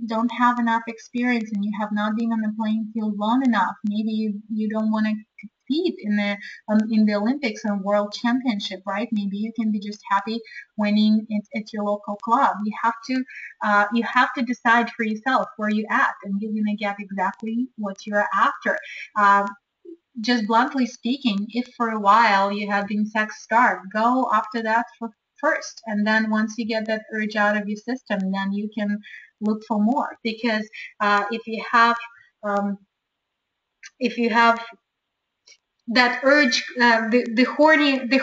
don't have enough experience and you have not been on the playing field long enough, maybe you don't want to compete in the Olympics and World Championship, right? Maybe you can be just happy winning at your local club. You have to decide for yourself where you at, and you're gonna get exactly what you're after. Just bluntly speaking, if for a while you have been sex starved, go after that first, and then once you get that urge out of your system, then you can look for more. Because if you have that urge, the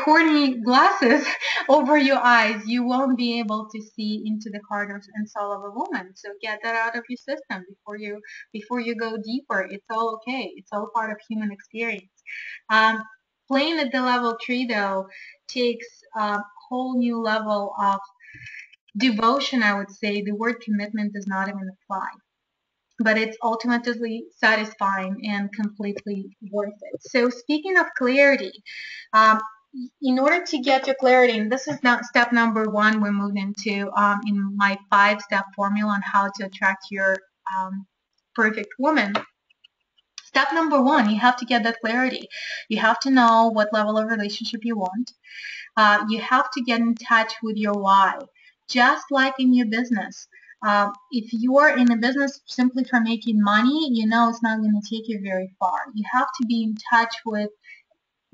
horny glasses over your eyes, you won't be able to see into the heart and soul of a woman. So get that out of your system before you go deeper. It's all okay. It's all part of human experience. Playing at the level 3 though takes a whole new level of devotion, I would say. The word commitment does not even apply, but it's ultimately satisfying and completely worth it. So speaking of clarity, in order to get your clarity, and this is not step number 1 we moved into in my 5-step formula on how to attract your perfect woman. Step number 1, you have to get that clarity. You have to know what level of relationship you want. You have to get in touch with your why. Just like in your business, if you are in a business simply for making money, it's not going to take you very far. You have to be in touch with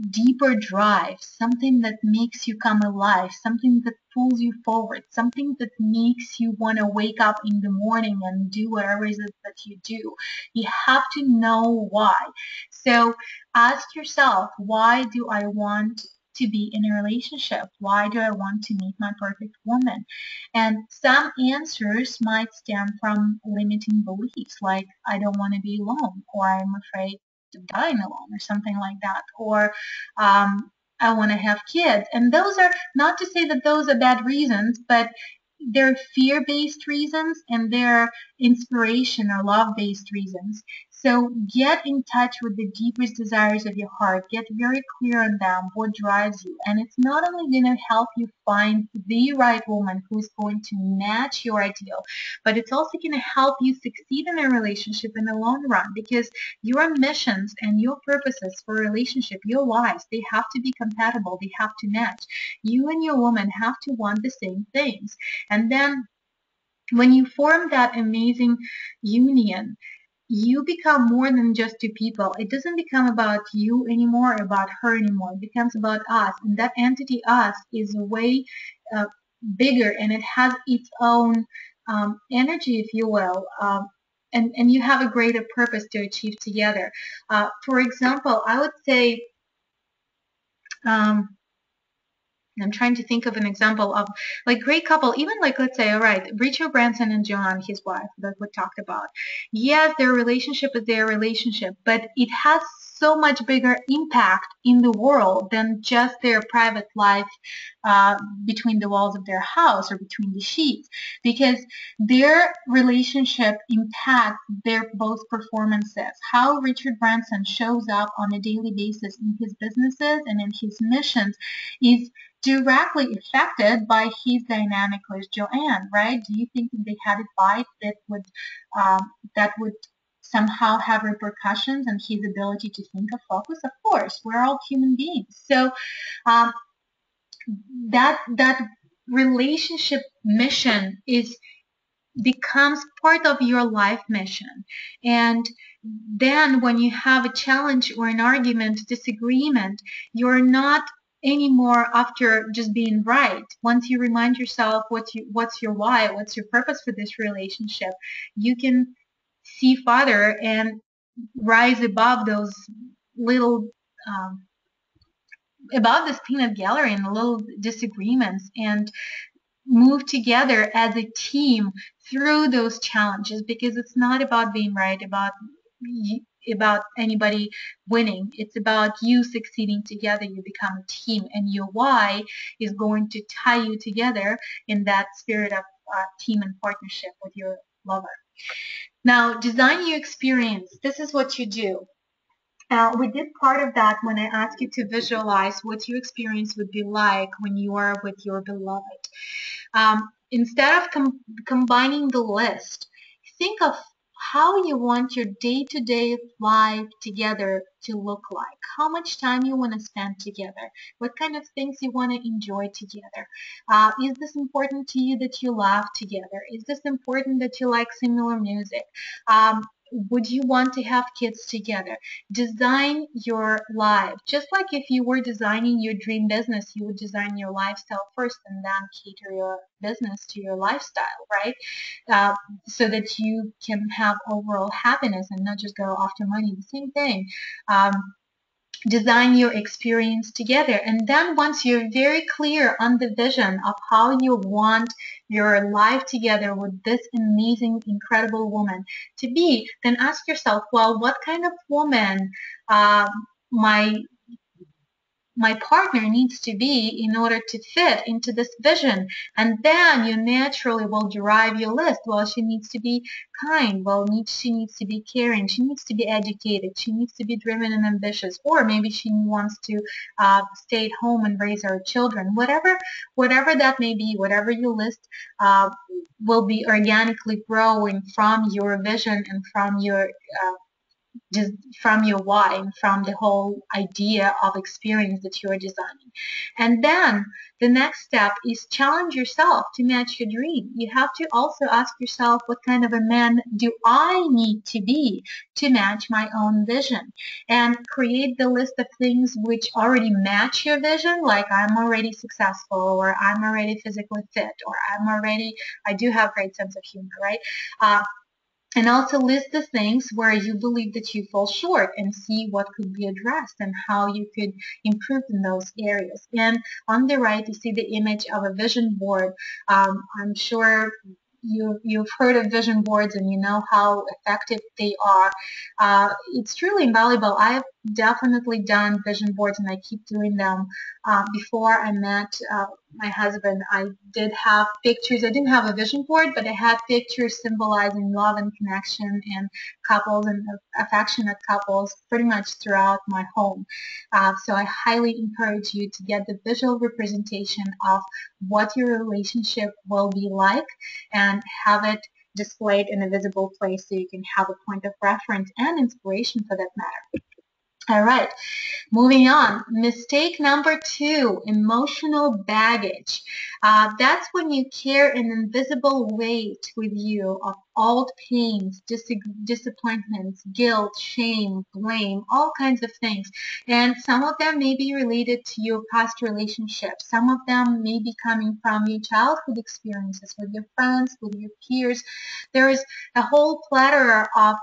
deeper drive, something that makes you come alive, something that pulls you forward, something that makes you want to wake up in the morning and do whatever it is that you do. You have to know why. So ask yourself, why do I want to be in a relationship? Why do I want to meet my perfect woman? And some answers might stem from limiting beliefs, like I don't want to be alone, or I'm afraid of dying alone, or something like that, or I want to have kids. And those are not to say that those are bad reasons, but they're fear-based reasons and they're inspiration or love-based reasons. So get in touch with the deepest desires of your heart. Get very clear on them, what drives you. And it's not only going to help you find the right woman who's going to match your ideal, but it's also going to help you succeed in a relationship in the long run, because your missions and your purposes for a relationship, your lives, they have to be compatible. They have to match. You and your woman have to want the same things. And then when you form that amazing union, you become more than just two people. It doesn't become about you anymore, about her anymore. It becomes about us. And that entity, us, is way bigger, and it has its own energy, if you will. And you have a greater purpose to achieve together. For example, I would say I'm trying to think of an example of like great couple, even like let's say, all right, Richard Branson and Joanne, his wife, that we talked about. Yes, their relationship is their relationship, but it has so much bigger impact in the world than just their private life uh, between the walls of their house or between the sheets, because their relationship impacts their both performances. How Richard Branson shows up on a daily basis in his businesses and in his missions is directly affected by his dynamic with Joanne, right? Do you think if they had a fight um, that would somehow have repercussions on his ability to think or focus? Of course, we're all human beings. So um, that relationship mission is becomes part of your life mission. And then when you have a challenge or an argument, disagreement, you're not anymore after just being right. Once you remind yourself what's your why, what's your purpose for this relationship, you can see farther and rise above those little above this peanut gallery and the little disagreements, and move together as a team through those challenges, because it's not about being right, about anybody winning. It's about you succeeding together. You become a team, and your why is going to tie you together in that spirit of team and partnership with your lover. Now, design your experience. This is what you do. We did part of that when I asked you to visualize what your experience would be like when you are with your beloved. Instead of combining the list, think of how you want your day-to-day life together to look like. How much time you want to spend together. What kind of things you want to enjoy together. Is this important to you that you laugh together? Is this important that you like similar music? Would you want to have kids together? Design your life. Just like if you were designing your dream business, you would design your lifestyle first and then cater your business to your lifestyle, right? Uh, so that you can have overall happiness and not just go after money. The same thing. Um, Design your experience together. And then once you're very clear on the vision of how you want your life together with this amazing, incredible woman to be, then ask yourself, well, what kind of woman uh, my my partner needs to be in order to fit into this vision. And then you naturally will derive your list. Well, she needs to be kind. Well, she needs to be caring. She needs to be educated. She needs to be driven and ambitious. Or maybe she wants to stay at home and raise our children. Whatever that may be, whatever you list will be organically growing from your vision and from your just from your why and from the whole idea of experience that you are designing. And then the next step is challenge yourself to match your dream. You have to also ask yourself, what kind of a man do I need to be to match my own vision? And create the list of things which already match your vision, like I'm already successful, or I'm already physically fit, or I do have great sense of humor, right? And also list the things where you believe that you fall short and see what could be addressed and how you could improve in those areas. And on the right, you see the image of a vision board. I'm sure you've heard of vision boards and you know how effective they are. It's truly invaluable. I've definitely done vision boards and I keep doing them. Before I met my husband, I did have pictures. I didn't have a vision board, but I had pictures symbolizing love and connection and couples and affectionate couples pretty much throughout my home. So I highly encourage you to get the visual representation of what your relationship will be like and have it displayed in a visible place so you can have a point of reference and inspiration for that matter. All right, moving on. Mistake number 2, emotional baggage. That's when you carry an invisible weight with you of old pains, disappointments, guilt, shame, blame, all kinds of things. And some of them may be related to your past relationships. Some of them may be coming from your childhood experiences with your friends, with your peers. There is a whole plethora of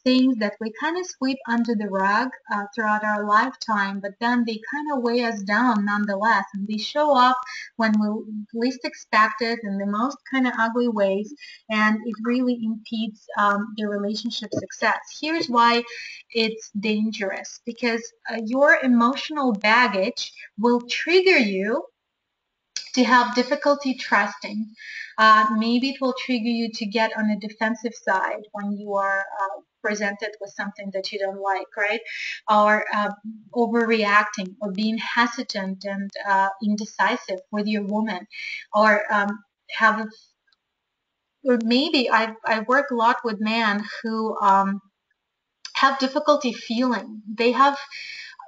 things that we kind of sweep under the rug throughout our lifetime, but then they kind of weigh us down nonetheless, and they show up when we least expect it in the most kind of ugly ways, and it really impedes the relationship success. Here's why it's dangerous, because your emotional baggage will trigger you to have difficulty trusting. Maybe it will trigger you to get on a defensive side when you are presented with something that you don't like, right? Or overreacting, or being hesitant and indecisive with your woman, or have, or maybe I work a lot with men who have difficulty feeling. They have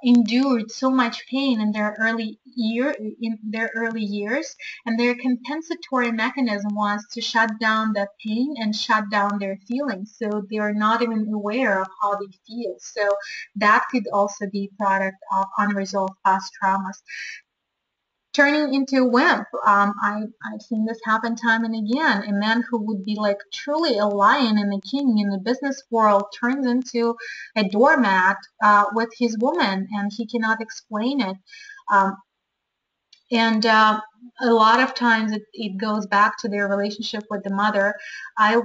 endured so much pain in their early years, and their compensatory mechanism was to shut down that pain and shut down their feelings, so they are not even aware of how they feel. So that could also be product of unresolved past traumas. Turning into a wimp. I've seen this happen time and again. A man who would be like truly a lion and a king in the business world turns into a doormat with his woman, and he cannot explain it. And a lot of times it goes back to their relationship with the mother. I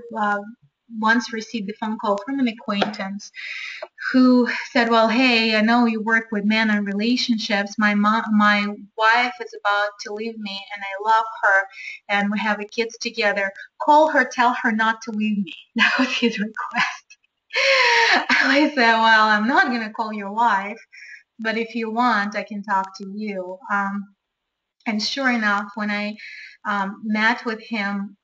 once received a phone call from an acquaintance who said, well, hey, I know you work with men and relationships. My wife is about to leave me, and I love her, and we have kids together. Call her, tell her not to leave me. That was his request. I said, well, I'm not going to call your wife, but if you want, I can talk to you. And sure enough, when I met with him,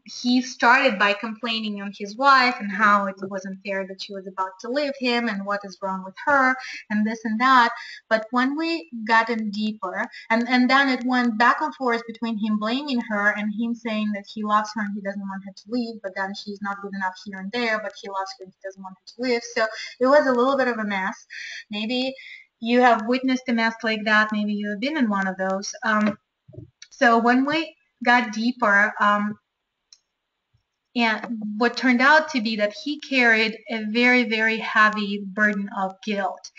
he started by complaining on his wife and how it wasn't fair that she was about to leave him and what is wrong with her and this and that. But when we got in deeper, and then it went back and forth between him blaming her and him saying that he loves her and he doesn't want her to leave, but then she's not good enough here and there, but he loves her and he doesn't want her to leave. So it was a little bit of a mess. Maybe you have witnessed a mess like that. Maybe you have been in one of those. So when we got deeper, and what turned out to be that he carried a very, very heavy burden of guilt.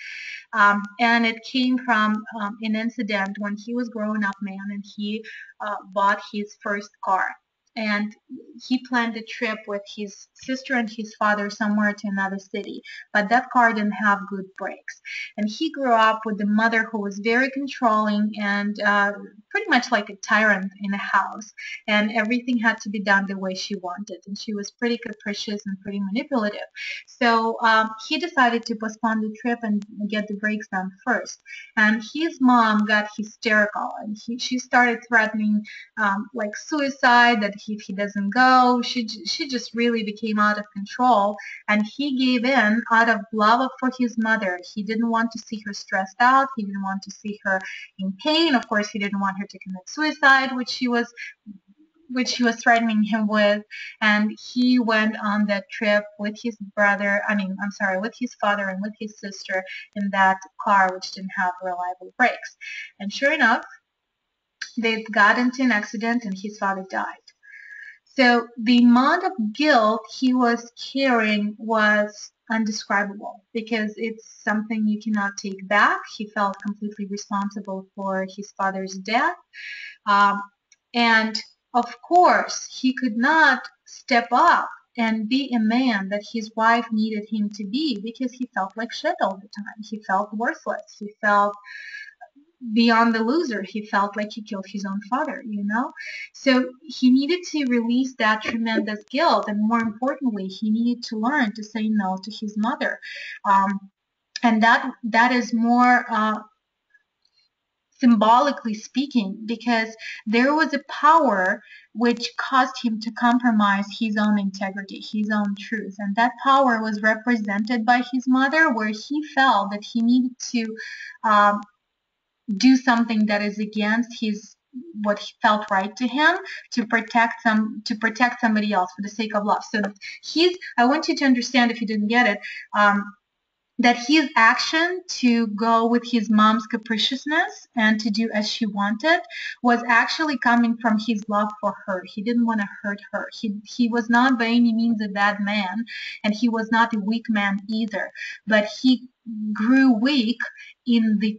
And it came from an incident when he was growing up man, and he bought his first car. And he planned a trip with his sister and his father somewhere to another city, but that car didn't have good brakes. And he grew up with a mother who was very controlling and pretty much like a tyrant in a house, and everything had to be done the way she wanted, and she was pretty capricious and pretty manipulative. So he decided to postpone the trip and get the brakes done first. And his mom got hysterical, and she started threatening like suicide, that if he doesn't go, she just really became out of control. And he gave in out of love for his mother. He didn't want to see her stressed out. He didn't want to see her in pain. Of course, he didn't want her to commit suicide, which she was threatening him with. And he went on that trip with his brother, with his father and with his sister in that car, which didn't have reliable brakes. And sure enough, they got into an accident and his father died. So the amount of guilt he was carrying was undescribable, because it's something you cannot take back. He felt completely responsible for his father's death. And of course, he could not step up and be a man that his wife needed him to be, because he felt like shit all the time. He felt worthless. He felt beyond the loser. He felt like he killed his own father, you know? So he needed to release that tremendous guilt, and more importantly, he needed to learn to say no to his mother. And that is more symbolically speaking, because there was a power which caused him to compromise his own integrity, his own truth. And that power was represented by his mother, where he felt that he needed to do something that is against what he felt right to him, to protect somebody else for the sake of love. So I want you to understand, if you didn't get it, that his action to go with his mom's capriciousness and to do as she wanted was actually coming from his love for her. He didn't want to hurt her. He was not by any means a bad man, and he was not a weak man either. But he grew weak in the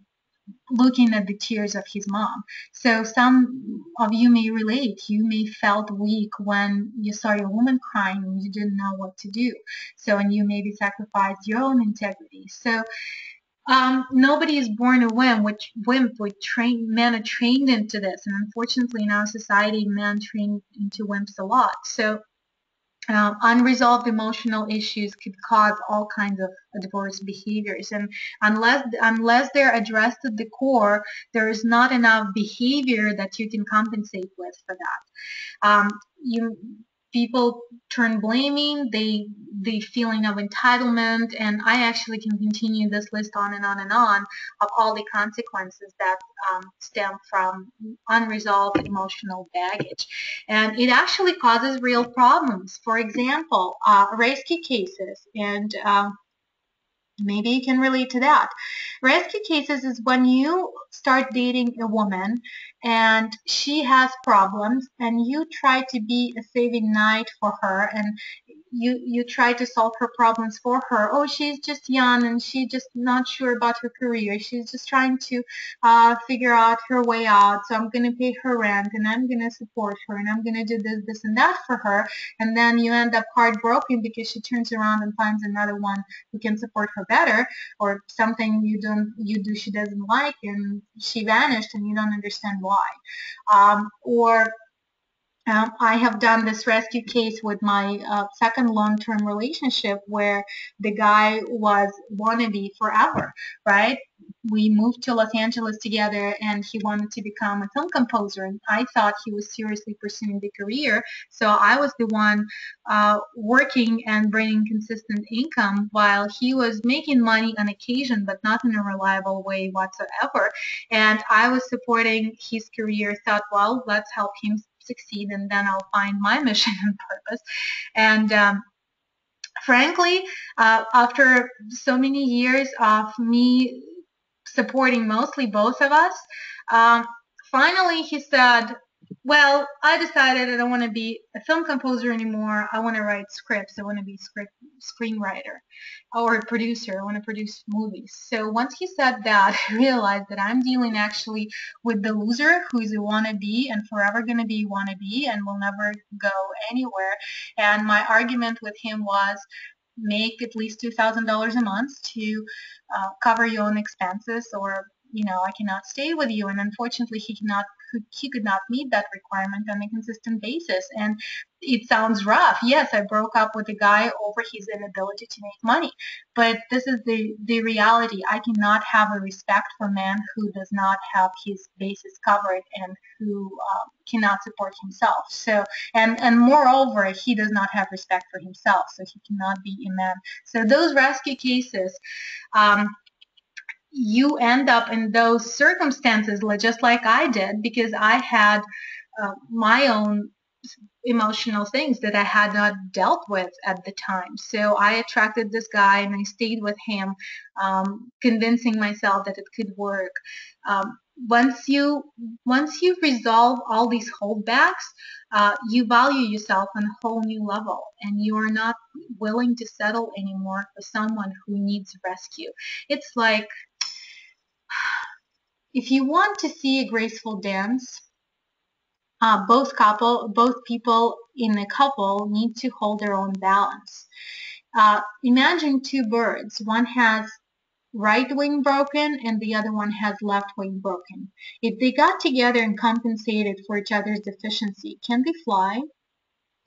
looking at the tears of his mom. So some of you may relate. You may felt weak when you saw your woman crying and you didn't know what to do. So, and you maybe sacrificed your own integrity. So, nobody is born a wimp. Men are trained into this, and unfortunately, in our society, men train into wimps a lot. So, unresolved emotional issues could cause all kinds of adverse behaviors, and unless they're addressed at the core, there is not enough behavior that you can compensate with for that. You People turn blaming, the feeling of entitlement, and I actually can continue this list on and on and on of all the consequences that stem from unresolved emotional baggage. And it actually causes real problems. For example, rescue cases, and maybe you can relate to that. Rescue cases is when you start dating a woman and she has problems and you try to be a saving knight for her, and you try to solve her problems for her. Oh, she's just young and she's just not sure about her career. She's just trying to figure out her way out. So I'm going to pay her rent and I'm going to support her and I'm going to do this and that for her. And then you end up heartbroken because she turns around and finds another one who can support her better, or something you do she doesn't like and she vanished and you don't understand why. Or I have done this rescue case with my second long-term relationship where the guy was wannabe forever, right? We moved to Los Angeles together and he wanted to become a film composer, and I thought he was seriously pursuing the career. So I was the one working and bringing consistent income while he was making money on occasion, but not in a reliable way whatsoever. And I was supporting his career, thought, well, let's help him succeed and then I'll find my mission and purpose. And frankly, after so many years of me supporting mostly both of us, um, finally he said, well, I decided I don't want to be a film composer anymore. I want to write scripts. I want to be a screenwriter or a producer. I want to produce movies. So once he said that, I realized that I'm dealing actually with the loser who is a wannabe and forever going to be a wannabe and will never go anywhere. And my argument with him was, make at least $2,000 a month to cover your own expenses, or I cannot stay with you. And unfortunately, he could not meet that requirement on a consistent basis. And it sounds rough. Yes, I broke up with a guy over his inability to make money, but this is the reality. I cannot have a respect for a man who does not have his bases covered and who cannot support himself. So, and moreover, he does not have respect for himself, so he cannot be a man. So those rescue cases, you end up in those circumstances just like I did, because I had my own emotional things that I had not dealt with at the time. So I attracted this guy and I stayed with him, convincing myself that it could work. Once you resolve all these holdbacks, you value yourself on a whole new level, and you are not willing to settle anymore for someone who needs rescue. It's like, if you want to see a graceful dance, both people in a couple need to hold their own balance. Imagine two birds. One has right wing broken and the other one has left wing broken. If they got together and compensated for each other's deficiency, can they fly?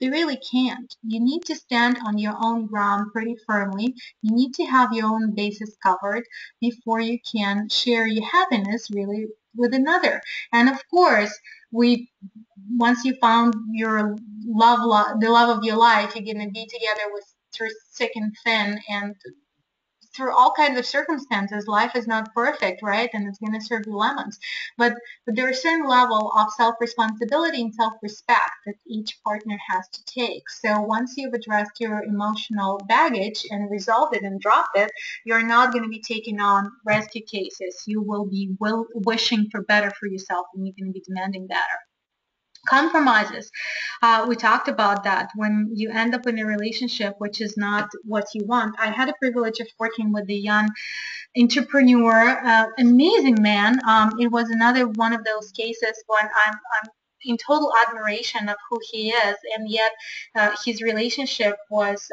They really can't. You need to stand on your own ground pretty firmly. You need to have your own bases covered before you can share your happiness really with another. And of course, once you found your the love of your life, you're gonna be together with through thick and thin, and through all kinds of circumstances. Life is not perfect, right? And it's going to serve you lemons. But there is a certain level of self-responsibility and self-respect that each partner has to take. So once you've addressed your emotional baggage and resolved it and dropped it, you're not going to be taking on rescue cases. You will be wishing for better for yourself, and you're going to be demanding better. Compromises. We talked about that when you end up in a relationship which is not what you want. I had the privilege of working with a young entrepreneur, amazing man. It was another one of those cases when I'm in total admiration of who he is, and yet his relationship was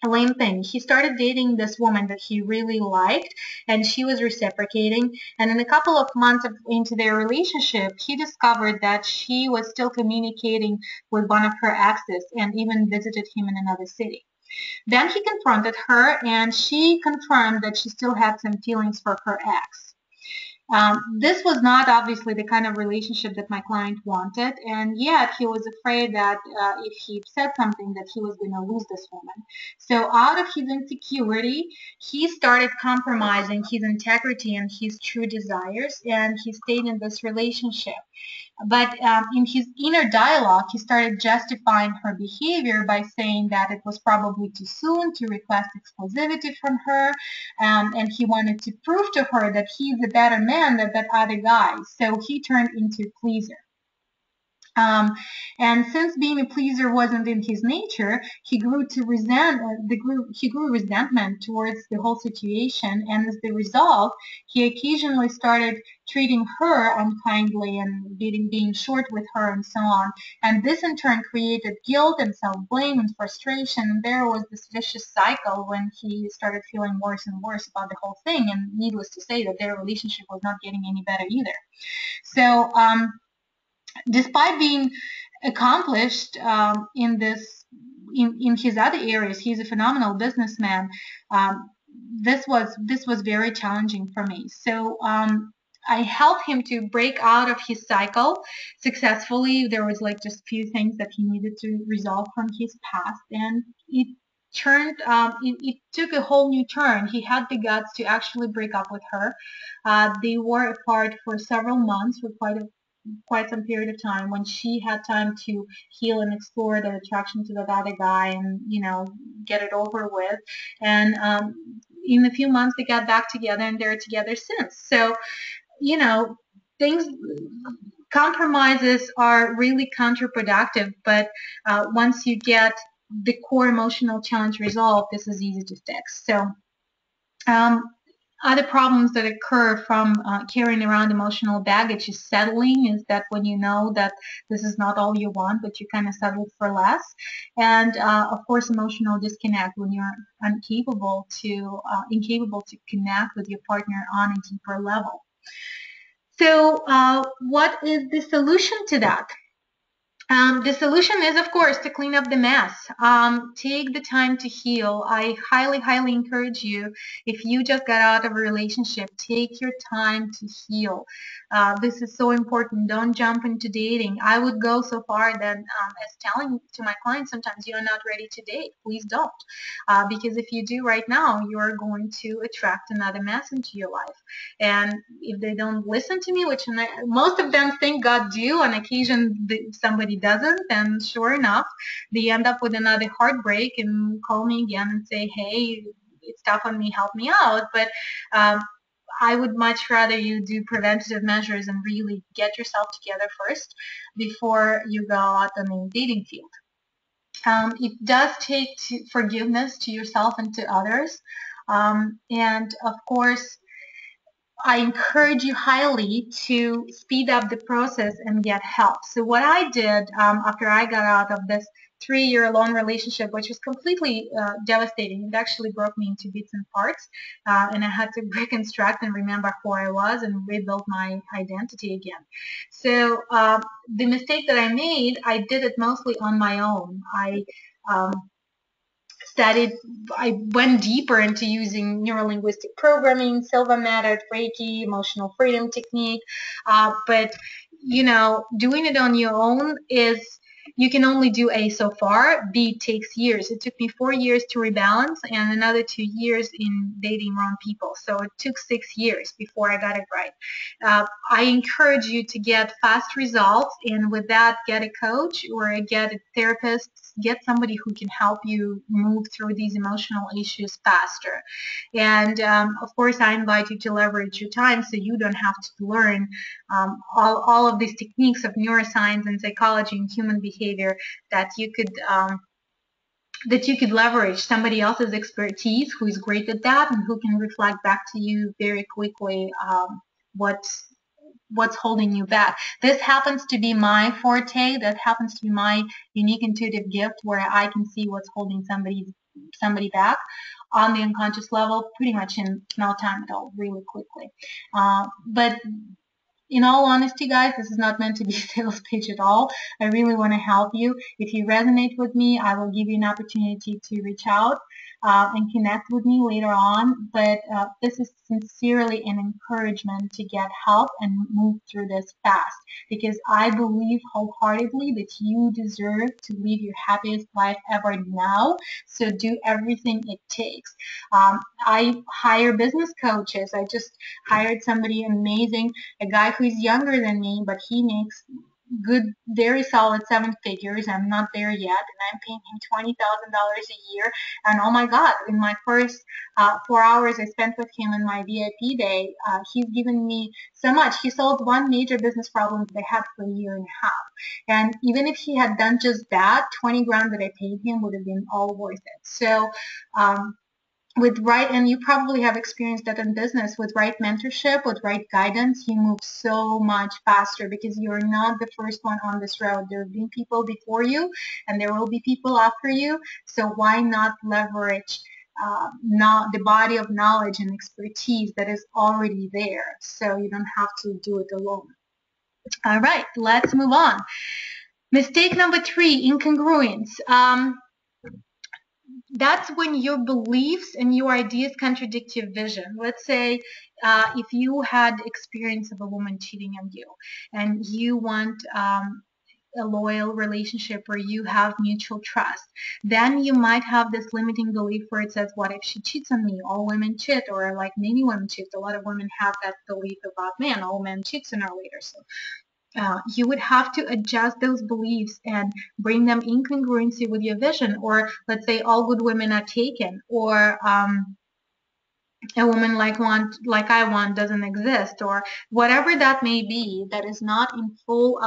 limping. He started dating this woman that he really liked, and she was reciprocating. And in a couple of months into their relationship, he discovered that she was still communicating with one of her exes and even visited him in another city. Then he confronted her, and she confirmed that she still had some feelings for her ex. This was not obviously the kind of relationship that my client wanted, and yet he was afraid that if he said something that he was going to lose this woman. So out of his insecurity, he started compromising his integrity and his true desires, and he stayed in this relationship. But in his inner dialogue, he started justifying her behavior by saying that it was probably too soon to request exclusivity from her, and he wanted to prove to her that he's a better man than that other guy. So he turned into a pleaser. And since being a pleaser wasn't in his nature, he grew resentment towards the whole situation, and as the result, he occasionally started treating her unkindly and being short with her and so on. And this in turn created guilt and self-blame and frustration. And there was this vicious cycle when he started feeling worse and worse about the whole thing. And needless to say that their relationship was not getting any better either. So despite being accomplished in his other areas, he's a phenomenal businessman. This was very challenging for me. So I helped him to break out of his cycle successfully. There was like just a few things that he needed to resolve from his past, and it took a whole new turn. He had the guts to actually break up with her. They were apart for several months, for quite some period of time, when she had time to heal and explore the attraction to that other guy and get it over with. And in a few months they got back together, and they're together since. So things compromises are really counterproductive, but once you get the core emotional challenge resolved, this is easy to fix. So other problems that occur from carrying around emotional baggage is settling, is that when you know that this is not all you want, but you kind of settle for less. And of course, emotional disconnect, when you're incapable to connect with your partner on a deeper level. So what is the solution to that? The solution is, of course, to clean up the mess. Take the time to heal. I highly, highly encourage you, if you just got out of a relationship, take your time to heal. This is so important. Don't jump into dating. I would go so far that as telling to my clients sometimes, you're not ready to date. Please don't. Because if you do right now, you're going to attract another mess into your life. And if they don't listen to me, which most of them thank God do, on occasion somebody doesn't, and sure enough, they end up with another heartbreak and call me again and say, hey, it's tough on me, help me out. But I would much rather you do preventative measures and really get yourself together first before you go out on the dating field. It does take forgiveness to yourself and to others. And of course, I encourage you highly to speed up the process and get help. So what I did after I got out of this 3-year long relationship, which was completely devastating, it actually broke me into bits and parts, and I had to reconstruct and remember who I was and rebuild my identity again. So the mistake that I made, I did it mostly on my own. I went deeper into using neurolinguistic programming, Silva method, Reiki, emotional freedom technique. But doing it on your own is you can only do A so far. B takes years. It took me 4 years to rebalance and another 2 years in dating wrong people. So it took 6 years before I got it right. I encourage you to get fast results, and with that, get a coach or get a therapist, get somebody who can help you move through these emotional issues faster. And of course, I invite you to leverage your time so you don't have to learn all of these techniques of neuroscience and psychology and human behavior that you could leverage somebody else's expertise who is great at that and who can reflect back to you very quickly what's holding you back. This happens to be my forte. That happens to be my unique intuitive gift where I can see what's holding somebody back on the unconscious level pretty much in no time at all, really quickly. But in all honesty, guys, this is not meant to be a sales pitch at all. I really want to help you. If you resonate with me, I will give you an opportunity to reach out and connect with me later on. But this is sincerely an encouragement to get help and move through this fast, because I believe wholeheartedly that you deserve to live your happiest life ever now. So do everything it takes. I hire business coaches. I just hired somebody amazing, a guy who is younger than me, but he makes good, very solid 7 figures. I'm not there yet, and I'm paying him $20,000 a year. And oh my God, in my first 4 hours I spent with him in my VIP day, he's given me so much. He solved one major business problem that I had for a year and a half. And even if he had done just that, 20 grand that I paid him would have been all worth it. So and you probably have experienced that in business, with right mentorship, with right guidance, you move so much faster because you're not the first one on this road. There have been people before you and there will be people after you. So why not leverage the body of knowledge and expertise that is already there, so you don't have to do it alone. All right, let's move on. Mistake number 3, incongruence. That's when your beliefs and your ideas contradict your vision. Let's say if you had experience of a woman cheating on you and you want a loyal relationship where you have mutual trust, then you might have this limiting belief where it says, what if she cheats on me? All women cheat, or like many women cheat. A lot of women have that belief about men. All men cheat sooner or later. So you would have to adjust those beliefs and bring them in congruency with your vision. Or let's say all good women are taken, or a woman like I want doesn't exist, or whatever that may be that is not in full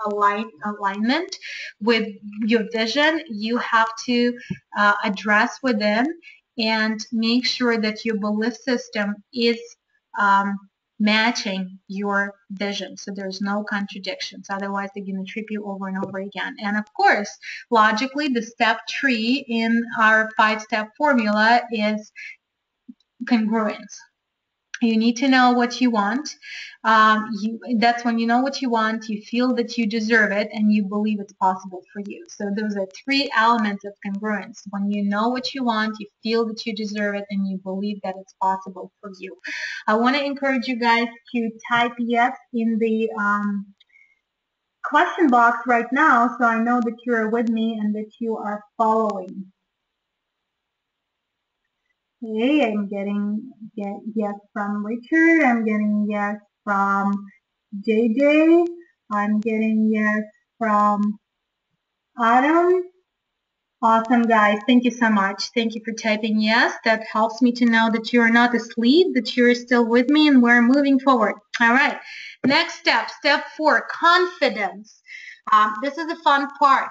alignment with your vision. You have to address within and make sure that your belief system is matching your vision, so there's no contradictions. Otherwise, they're going to trip you over and over again. And of course, logically, the step 3 in our 5-step formula is congruence. You need to know what you want. That's when you know what you want, you feel that you deserve it, and you believe it's possible for you. So those are 3 elements of congruence. When you know what you want, you feel that you deserve it, and you believe that it's possible for you. I want to encourage you guys to type yes in the question box right now, so I know that you are with me and that you are following. Okay, I'm getting yes from Richard. I'm getting yes from JJ. I'm getting yes from Adam. Awesome, guys. Thank you so much. Thank you for typing yes. That helps me to know that you're not asleep, that you're still with me, and we're moving forward. All right. Next step, step 4, confidence. This is the fun part.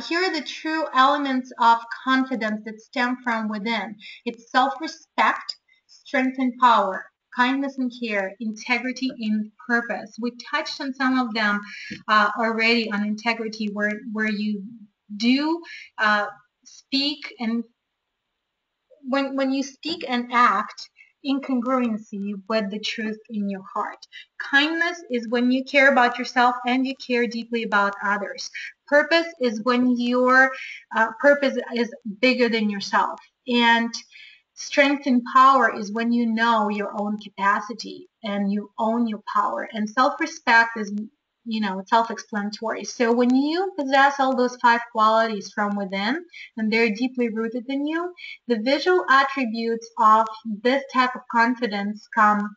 Here are the true elements of confidence that stem from within. It's self-respect, strength and power, kindness and care, integrity and purpose. We touched on some of them already on integrity, where you do speak, and when you speak and act in congruency with the truth in your heart. Kindness is when you care about yourself and you care deeply about others. Purpose is when your purpose is bigger than yourself. And strength and power is when you know your own capacity and you own your power. And self-respect is self-explanatory. So when you possess all those 5 qualities from within, and they're deeply rooted in you, the visual attributes of this type of confidence come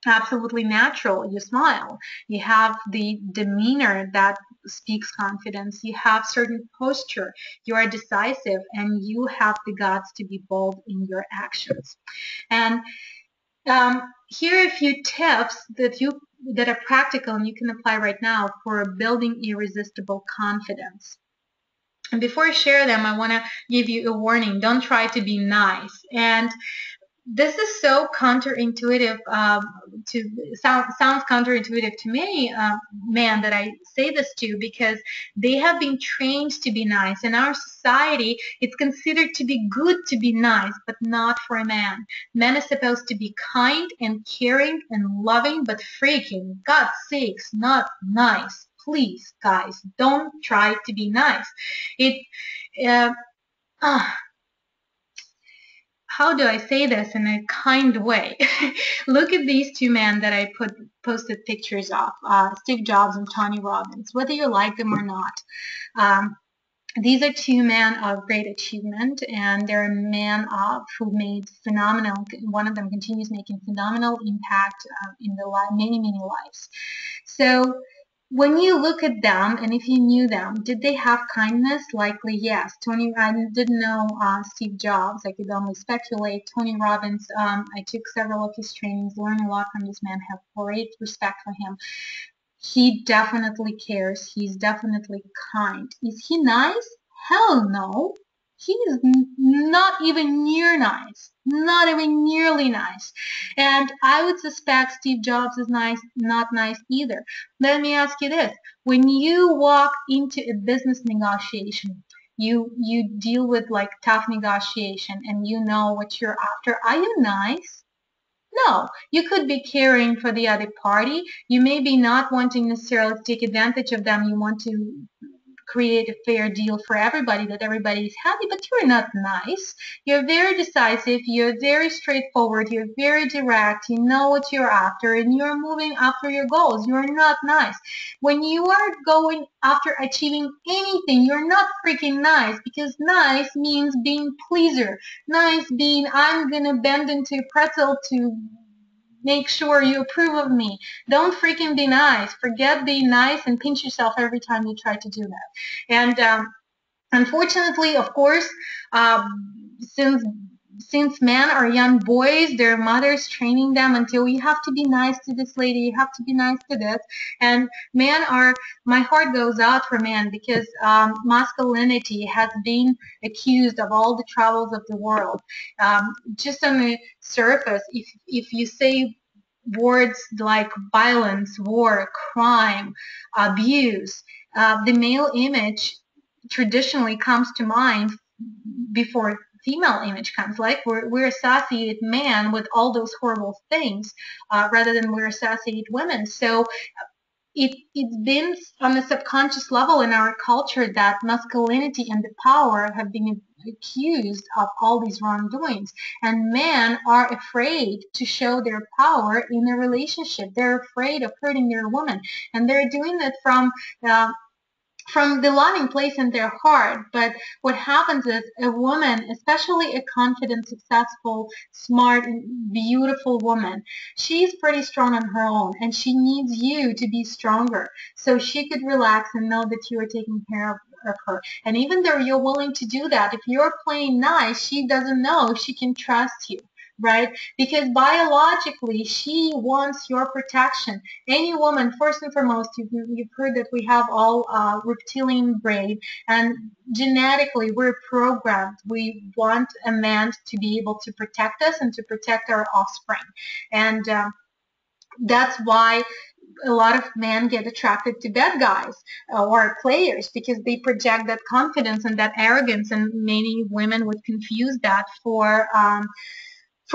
absolutely natural. You smile. You have the demeanor that speaks confidence. You have certain posture. You are decisive, and you have the guts to be bold in your actions. And here are a few tips that are practical and you can apply right now for building irresistible confidence. And before I share them, I want to give you a warning. Don't try to be nice. And this is so counterintuitive sounds counterintuitive to many men that I say this to, because they have been trained to be nice. In our society, it's considered to be good to be nice, but not for a man. Men are supposed to be kind and caring and loving, but freaking God's sakes, not nice. Please, guys, don't try to be nice. How do I say this in a kind way? Look at these 2 men that I posted pictures of, Steve Jobs and Tony Robbins, whether you like them or not. These are 2 men of great achievement, and they're men who made phenomenal, one of them continues making phenomenal impact in many, many lives. So when you look at them, and if you knew them, did they have kindness? Likely yes. I didn't know Steve Jobs. I could only speculate. Tony Robbins, I took several of his trainings, learned a lot from this man, have great respect for him. He definitely cares. He's definitely kind. Is he nice? Hell no. He is not even near nice. Not even nearly nice. And I would suspect Steve Jobs is not nice either. Let me ask you this. When you walk into a business negotiation, you deal with like tough negotiation and you know what you're after. Are you nice? No, you could be caring for the other party. You may be not wanting necessarily to take advantage of them. You want to create a fair deal for everybody, that everybody is happy, but you're not nice. You're very decisive. You're very straightforward. You're very direct. You know what you're after, and you're moving after your goals. You're not nice. When you are going after achieving anything, you're not freaking nice, because nice means being pleaser. Nice being, I'm going to bend into a pretzel to make sure you approve of me. Don't freaking be nice. Forget being nice and pinch yourself every time you try to do that. And unfortunately, of course, since men are young boys, their mothers training them until you have to be nice to this lady, you have to be nice to this. And my heart goes out for men, because masculinity has been accused of all the troubles of the world. Just on the surface, if you say words like violence, war, crime, abuse, the male image traditionally comes to mind before female image comes. Like we're associated man with all those horrible things rather than we're associated women. So it's been on a subconscious level in our culture that masculinity and the power have been accused of all these wrongdoings, and men are afraid to show their power in a relationship. They're afraid of hurting their woman, and they're doing that from the loving place in their heart. But what happens is a woman, especially a confident, successful, smart, beautiful woman, she's pretty strong on her own, and she needs you to be stronger so she could relax and know that you are taking care of her. And even though you're willing to do that, if you're playing nice, she doesn't know if she can trust you. Right? Because biologically, she wants your protection. Any woman, first and foremost, you've heard that we have all reptilian brain, and genetically we're programmed. We want a man to be able to protect us and to protect our offspring. And that's why a lot of men get attracted to bad guys or players, because they project that confidence and that arrogance, and many women would confuse that for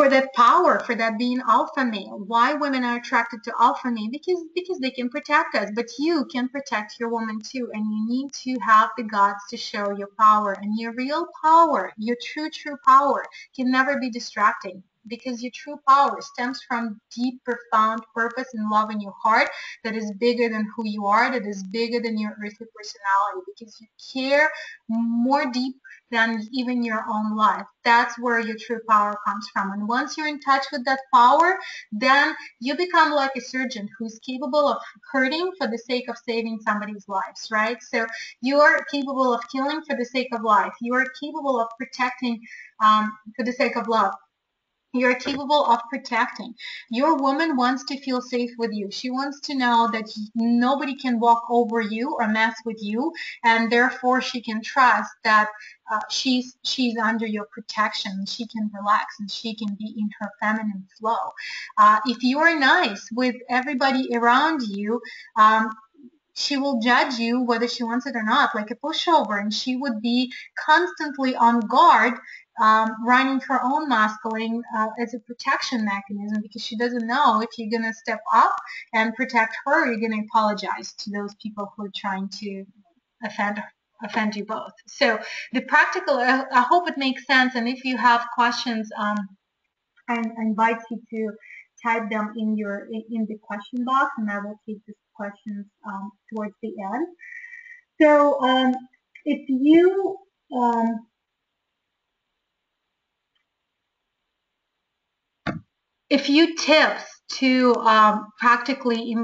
that power, for that being alpha male. Why women are attracted to alpha male? Because they can protect us, but you can protect your woman too, and you need to have the guts to show your power, and your real power, your true power, can never be distracting. because your true power stems from deep, profound purpose and love in your heart that is bigger than who you are, that is bigger than your earthly personality, because you care more deep than even your own life. That's where your true power comes from. And once you're in touch with that power, then you become like a surgeon who's capable of hurting for the sake of saving somebody's lives, right? So you are capable of killing for the sake of life. You are capable of protecting for the sake of love. You're capable of protecting. Your woman wants to feel safe with you. She wants to know that nobody can walk over you or mess with you, and therefore she can trust that she's under your protection. She can relax and she can be in her feminine flow. If you are nice with everybody around you, she will judge you whether she wants it or not, like a pushover, and she would be constantly on guard, running her own masculine as a protection mechanism, because she doesn't know if you're going to step up and protect her, or you're going to apologize to those people who are trying to offend you both. So the practical, I hope it makes sense, and if you have questions, I invite you to type them in the question box, and I will take these questions towards the end. So if you tips to practically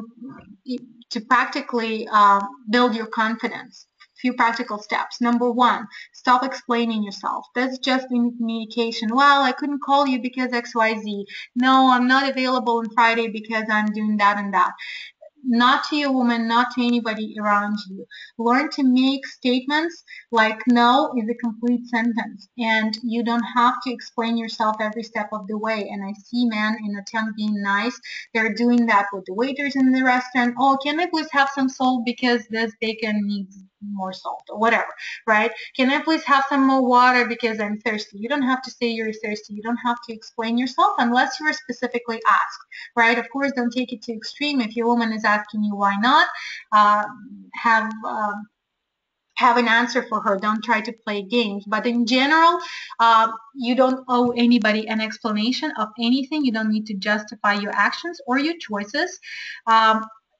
build your confidence. Few practical steps. Number one, stop explaining yourself. That's just in communication. Well, I couldn't call you because XYZ. No, I'm not available on Friday because I'm doing that and that. Not to your woman, not to anybody around you. Learn to make statements like no is a complete sentence, and you don't have to explain yourself every step of the way. And I see men in attempt being nice. They're doing that with the waiters in the restaurant. Oh, can I please have some salt because this bacon needs more salt, or whatever, right? Can I please have some more water because I'm thirsty? You don't have to say you're thirsty. You don't have to explain yourself unless you're specifically asked, right? Of course, don't take it to extreme. If your woman is asking you why not, have an answer for her. Don't try to play games. But in general, you don't owe anybody an explanation of anything. You don't need to justify your actions or your choices.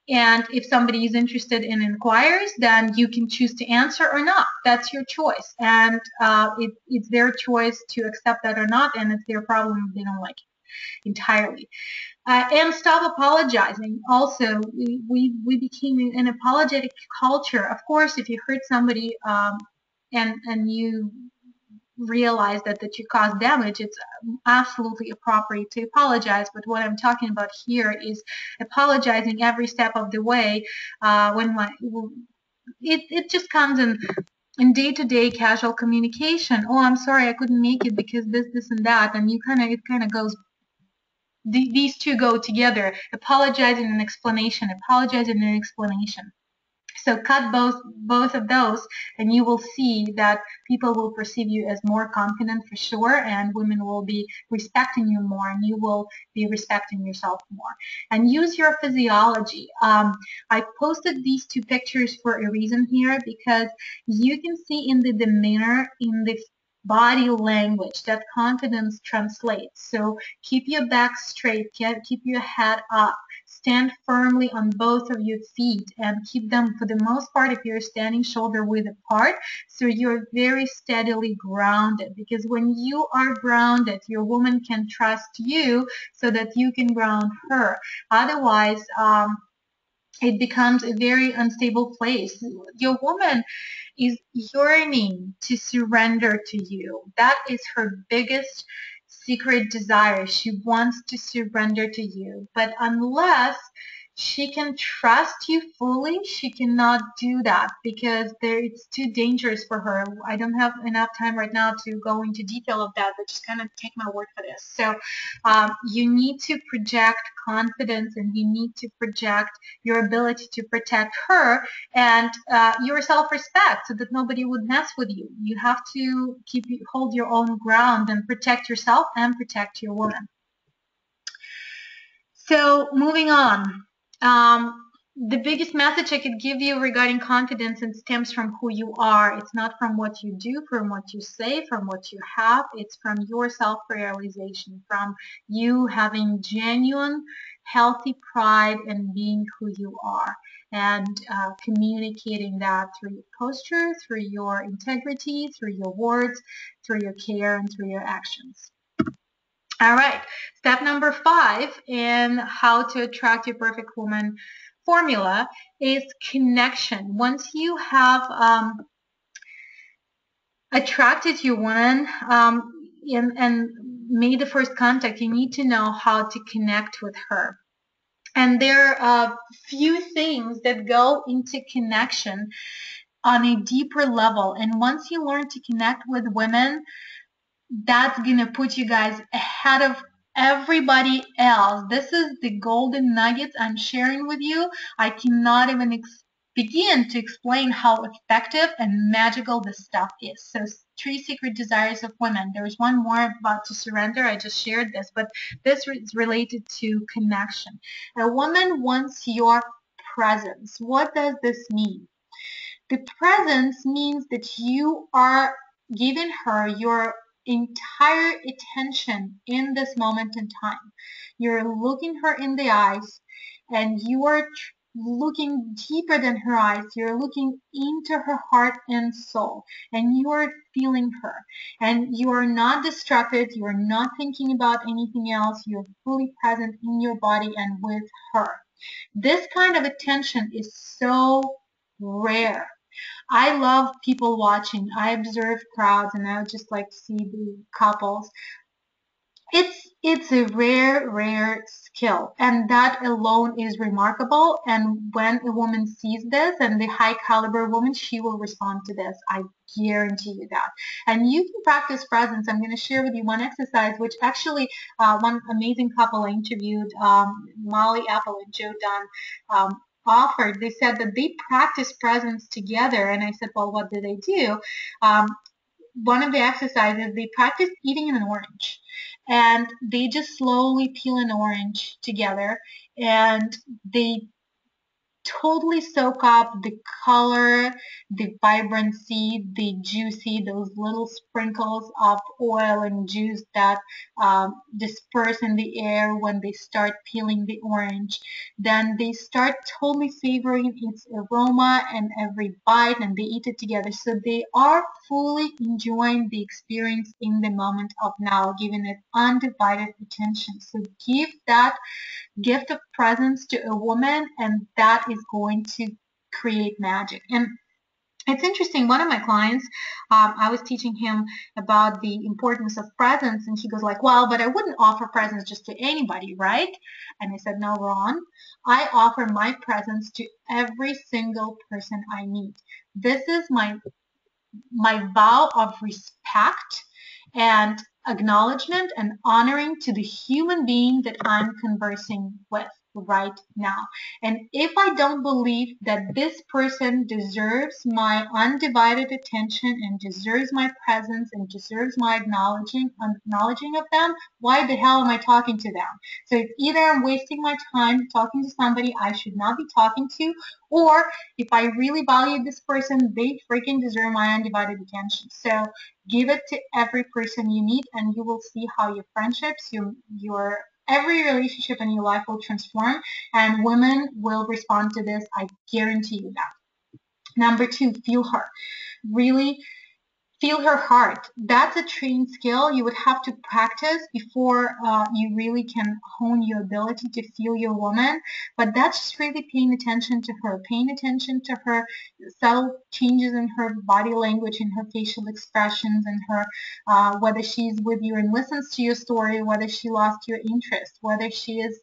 And if somebody is interested and inquires, then you can choose to answer or not. That's your choice. And it's their choice to accept that or not, and it's their problem if they don't like it entirely. And stop apologizing. Also, we became an apologetic culture. Of course, if you hurt somebody and you realize that you caused damage, it's absolutely appropriate to apologize. But what I'm talking about here is apologizing every step of the way it just comes in day-to-day casual communication. Oh, I'm sorry, I couldn't make it because this and that, and it kind of goes. These two go together: apologizing and explanation, apologizing and explanation. So cut both of those, and you will see that people will perceive you as more confident for sure, and women will be respecting you more, and you will be respecting yourself more. And use your physiology. I posted these two pictures for a reason here, because you can see in the demeanor, in the body language, that confidence translates. So keep your back straight, keep your head up, stand firmly on both of your feet, and keep them, for the most part, if you're standing shoulder width apart, so you're very steadily grounded. Because when you are grounded, your woman can trust you so that you can ground her. Otherwise, it becomes a very unstable place. Your woman is yearning to surrender to you. That is her biggest secret desire. She wants to surrender to you. But unless she can trust you fully, she cannot do that, because it's too dangerous for her. I don't have enough time right now to go into detail of that, but just kind of take my word for this. So you need to project confidence, and you need to project your ability to protect her and your self-respect, so that nobody would mess with you. You have to hold your own ground and protect yourself and protect your woman. So moving on. the biggest message I could give you regarding confidence, it stems from who you are. It's not from what you do, from what you say, from what you have. It's from your self-realization, from you having genuine, healthy pride in being who you are, and communicating that through your posture, through your integrity, through your words, through your care, and through your actions. All right, step number 5 in how to attract your perfect woman formula is connection. Once you have attracted your woman and made the first contact, you need to know how to connect with her. And there are a few things that go into connection on a deeper level. And once you learn to connect with women, that's gonna put you guys ahead of everybody else. This is the golden nuggets I'm sharing with you. I cannot even begin to explain how effective and magical this stuff is. So 3 secret desires of women. There's one more about to surrender. I just shared this, but this is related to connection. A woman wants your presence. What does this mean? The presence means that you are giving her your entire attention in this moment in time. You're looking her in the eyes and you are looking deeper than her eyes. You're looking into her heart and soul and you are feeling her. And you are not distracted. You are not thinking about anything else. You're fully present in your body and with her. This kind of attention is so rare. I love people watching. I observe crowds and I would just like to see the couples. It's a rare skill, and that alone is remarkable. And when a woman sees this, and the high caliber woman, she will respond to this. I guarantee you that. And you can practice presence. I'm going to share with you one exercise, which actually one amazing couple I interviewed, Molly Apple and Joe Dunn, offered. They said that they practice presence together, and I said, well, what do they do? One of the exercises, they practice eating an orange, and they just slowly peel an orange together, and they totally soak up the color, the vibrancy, the juicy, those little sprinkles of oil and juice that disperse in the air when they start peeling the orange. Then they start totally savoring its aroma and every bite, and they eat it together. So they are fully enjoying the experience in the moment of now, giving it undivided attention. So give that gift of presence to a woman, and that is going to create magic. And it's interesting. One of my clients, I was teaching him about the importance of presence, and he goes like, "Well, but I wouldn't offer presence just to anybody, right?" And I said, "No, Ron. I offer my presence to every single person I meet. This is my vow of respect and acknowledgement and honoring to the human being that I'm conversing with right now. And if I don't believe that this person deserves my undivided attention and deserves my presence and deserves my acknowledging of them, why the hell am I talking to them? So it's either I'm wasting my time talking to somebody I should not be talking to, or if I really value this person, they freaking deserve my undivided attention. So give it to every person you meet, and you will see how your friendships, your every relationship in your life will transform, and women will respond to this. I guarantee you that. Number 2, feel her. Really feel her heart. That's a trained skill. You would have to practice before you really can hone your ability to feel your woman. But that's just really paying attention to her, paying attention to her subtle changes in her body language, in her facial expressions, and her whether she's with you and listens to your story, whether she lost your interest, whether she is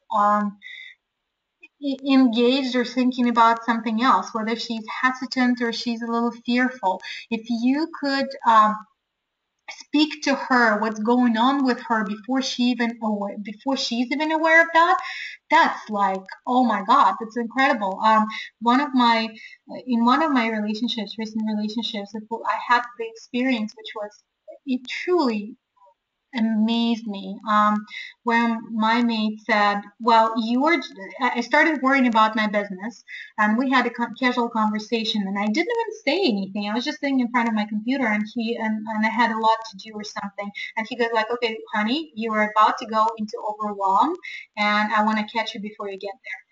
engaged or thinking about something else, whether she's hesitant or she's a little fearful. If you could speak to her what's going on with her before she's even aware of that, that's like, oh my god, that's incredible. In one of my relationships, recent relationships, I had the experience, which was it truly amazed me. When my mate said, well, I started worrying about my business, and we had a casual conversation, and I didn't even say anything. I was just sitting in front of my computer, and and I had a lot to do or something. And he goes like, okay, honey, you are about to go into overwhelm, and I want to catch you before you get there.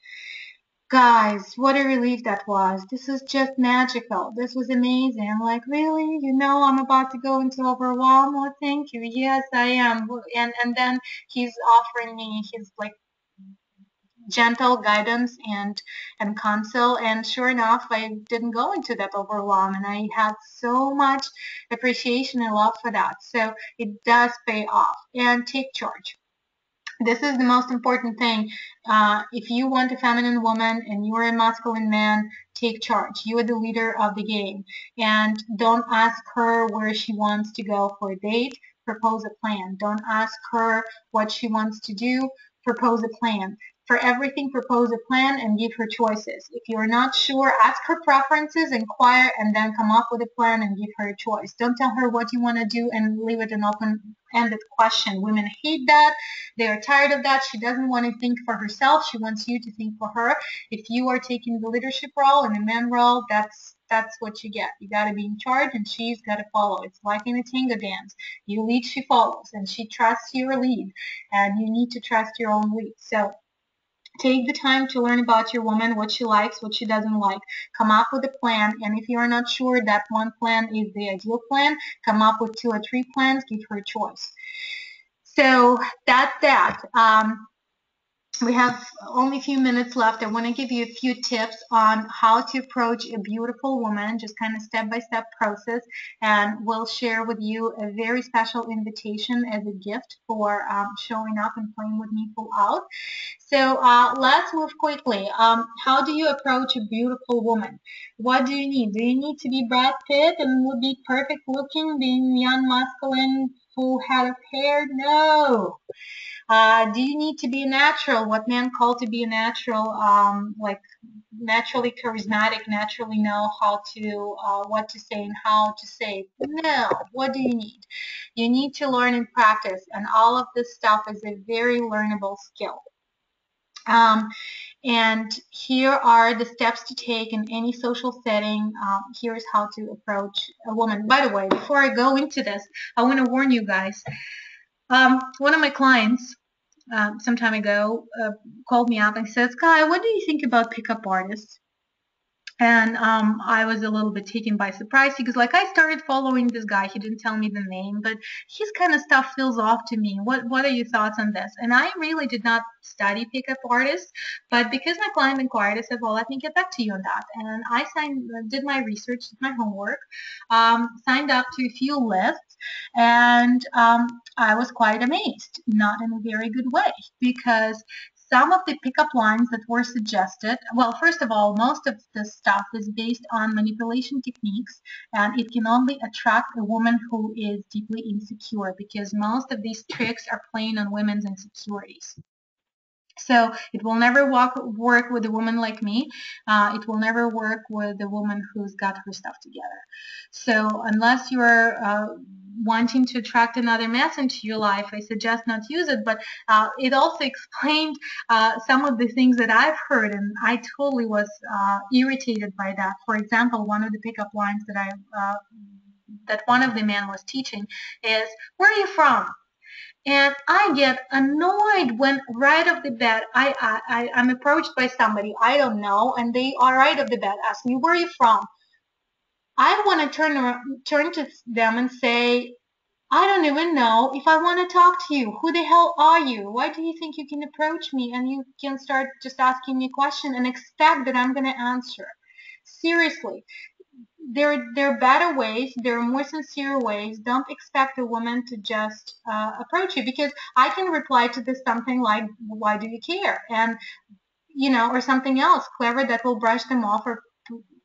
Guys, what a relief that was. This was just magical. This was amazing. I'm like, really? You know I'm about to go into overwhelm? Oh, thank you. Yes, I am. And then he's offering me his like gentle guidance and counsel, and sure enough, I didn't go into that overwhelm, and I had so much appreciation and love for that. So it does pay off. And take charge. This is the most important thing. If you want a feminine woman and you are a masculine man, take charge. You are the leader of the game. And don't ask her where she wants to go for a date. Propose a plan. Don't ask her what she wants to do. Propose a plan. For everything, propose a plan and give her choices. If you're not sure, ask her preferences, inquire, and then come up with a plan and give her a choice. Don't tell her what you want to do and leave it an open-ended question. Women hate that. They are tired of that. She doesn't want to think for herself. She wants you to think for her. If you are taking the leadership role and the man role, that's what you get. You got to be in charge, and she's got to follow. It's like in a tango dance. You lead, she follows, and she trusts your lead, and you need to trust your own lead. So take the time to learn about your woman, what she likes, what she doesn't like. Come up with a plan, and if you're not sure that one plan is the ideal plan, come up with 2 or 3 plans, give her a choice. So that's that. We have only a few minutes left. I want to give you a few tips on how to approach a beautiful woman, just kind of step-by-step process, and we'll share with you a very special invitation as a gift for showing up and playing with me full out. So let's move quickly. How do you approach a beautiful woman? What do you need? Do you need to be Brad Pitt and would be perfect looking, being young, masculine, full head of hair? No. Do you need to be a natural? What men call to be a natural, like naturally charismatic, naturally know how to what to say and how to say it? No. What do you need? You need to learn and practice, and all of this stuff is a very learnable skill. And here are the steps to take in any social setting. Here's how to approach a woman. By the way, before I go into this, I want to warn you guys. One of my clients some time ago called me up and said, Sky, what do you think about pickup artists? And I was a little bit taken by surprise because, like, I started following this guy. He didn't tell me the name, but his kind of stuff feels off to me. What are your thoughts on this? And I really did not study pickup artists, but because my client inquired, I said, well, let me get back to you on that. And I did my research, did my homework, signed up to a few lists, and I was quite amazed, not in a very good way, because some of the pickup lines that were suggested, well, first of all, most of this stuff is based on manipulation techniques, and it can only attract a woman who is deeply insecure, because most of these tricks are playing on women's insecurities. So it will never work with a woman like me. It will never work with a woman who's got her stuff together. So unless you're wanting to attract another man into your life, I suggest not use it. But it also explained some of the things that I've heard, and I totally was irritated by that. For example, one of the pickup lines that one of the men was teaching is, "Where are you from?" And I get annoyed when right off the bat I'm approached by somebody I don't know, and they are right off the bat ask me, "Where are you from?" I want to turn to them and say, "I don't even know if I want to talk to you. Who the hell are you? Why do you think you can approach me and you can start just asking me a question and expect that I'm going to answer?" Seriously, there are better ways. There are more sincere ways. Don't expect a woman to just approach you, because I can reply to this something like, "Why do you care?" and or something else clever that will brush them off or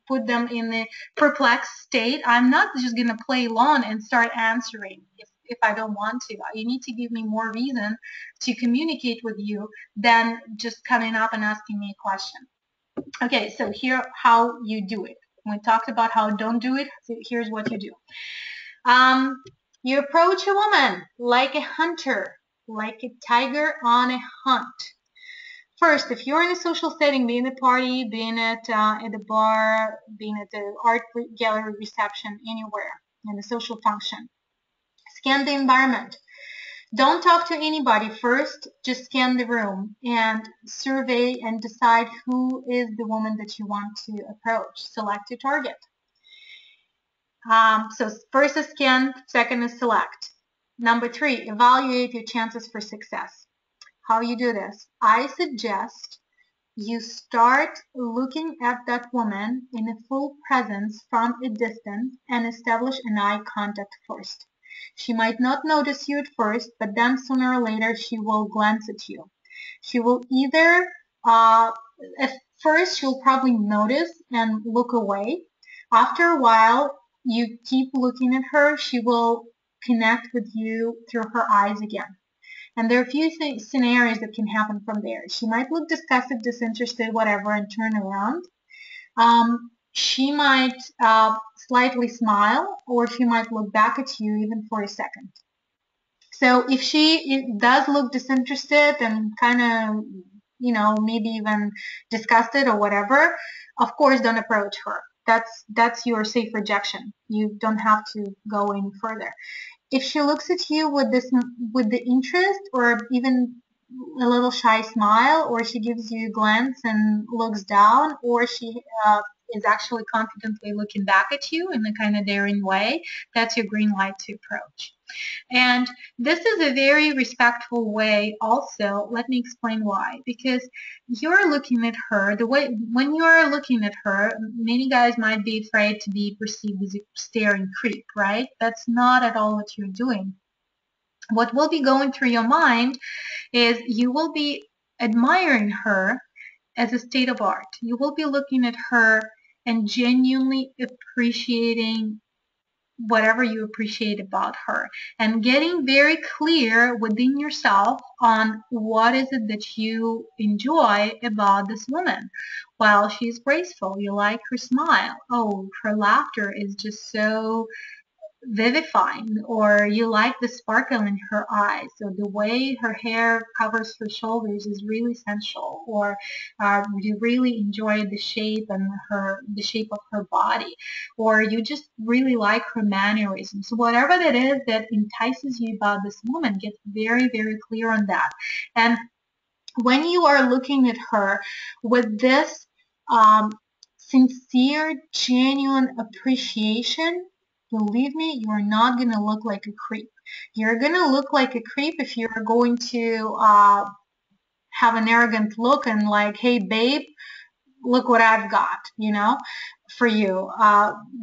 put them in a perplexed state. I'm not just going to play along and start answering if I don't want to. You need to give me more reason to communicate with you than just coming up and asking me a question. Okay, so here how you do it. We talked about how don't do it. So here's what you do. You approach a woman like a hunter, like a tiger on a hunt. First, if you're in a social setting, be in a party, being at the bar, being at the art gallery reception, anywhere in a social function, scan the environment. Don't talk to anybody first. Just scan the room and survey and decide who is the woman that you want to approach. Select your target. So first is scan, second is select. Number 3, evaluate your chances for success. How you do this? I suggest you start looking at that woman in a full presence from a distance and establish an eye contact first. She might not notice you at first, but then sooner or later she will glance at you. She will either, at first she'll probably notice and look away. After a while, you keep looking at her, she will connect with you through her eyes again. And there are a few scenarios that can happen from there. She might look disgusted, disinterested, whatever, and turn around. She might slightly smile, or she might look back at you even for a second. So if she does look disinterested and kind of, maybe even disgusted or whatever, of course, don't approach her. That's your safe rejection. You don't have to go any further. If she looks at you with the interest, or even a little shy smile, or she gives you a glance and looks down, or she is actually confidently looking back at you in a kind of daring way, that's your green light to approach. And this is a very respectful way also. Let me explain why. Because you're looking at her, the way when you're looking at her, many guys might be afraid to be perceived as a staring creep, right? That's not at all what you're doing. What will be going through your mind is you will be admiring her as a state of art. You will be looking at her and genuinely appreciating whatever you appreciate about her, and getting very clear within yourself on what is it that you enjoy about this woman. While she's graceful, you like her smile. Oh, her laughter is just so vivifying, or you like the sparkle in her eyes, or the way her hair covers her shoulders is really sensual, or you really enjoy the shape and the shape of her body, or you just really like her mannerisms. Whatever that is that entices you about this woman, get very, very clear on that. And when you are looking at her with this sincere, genuine appreciation, believe me, you're not going to look like a creep. You're going to look like a creep if you're going to have an arrogant look and like, hey, babe, look what I've got, for you.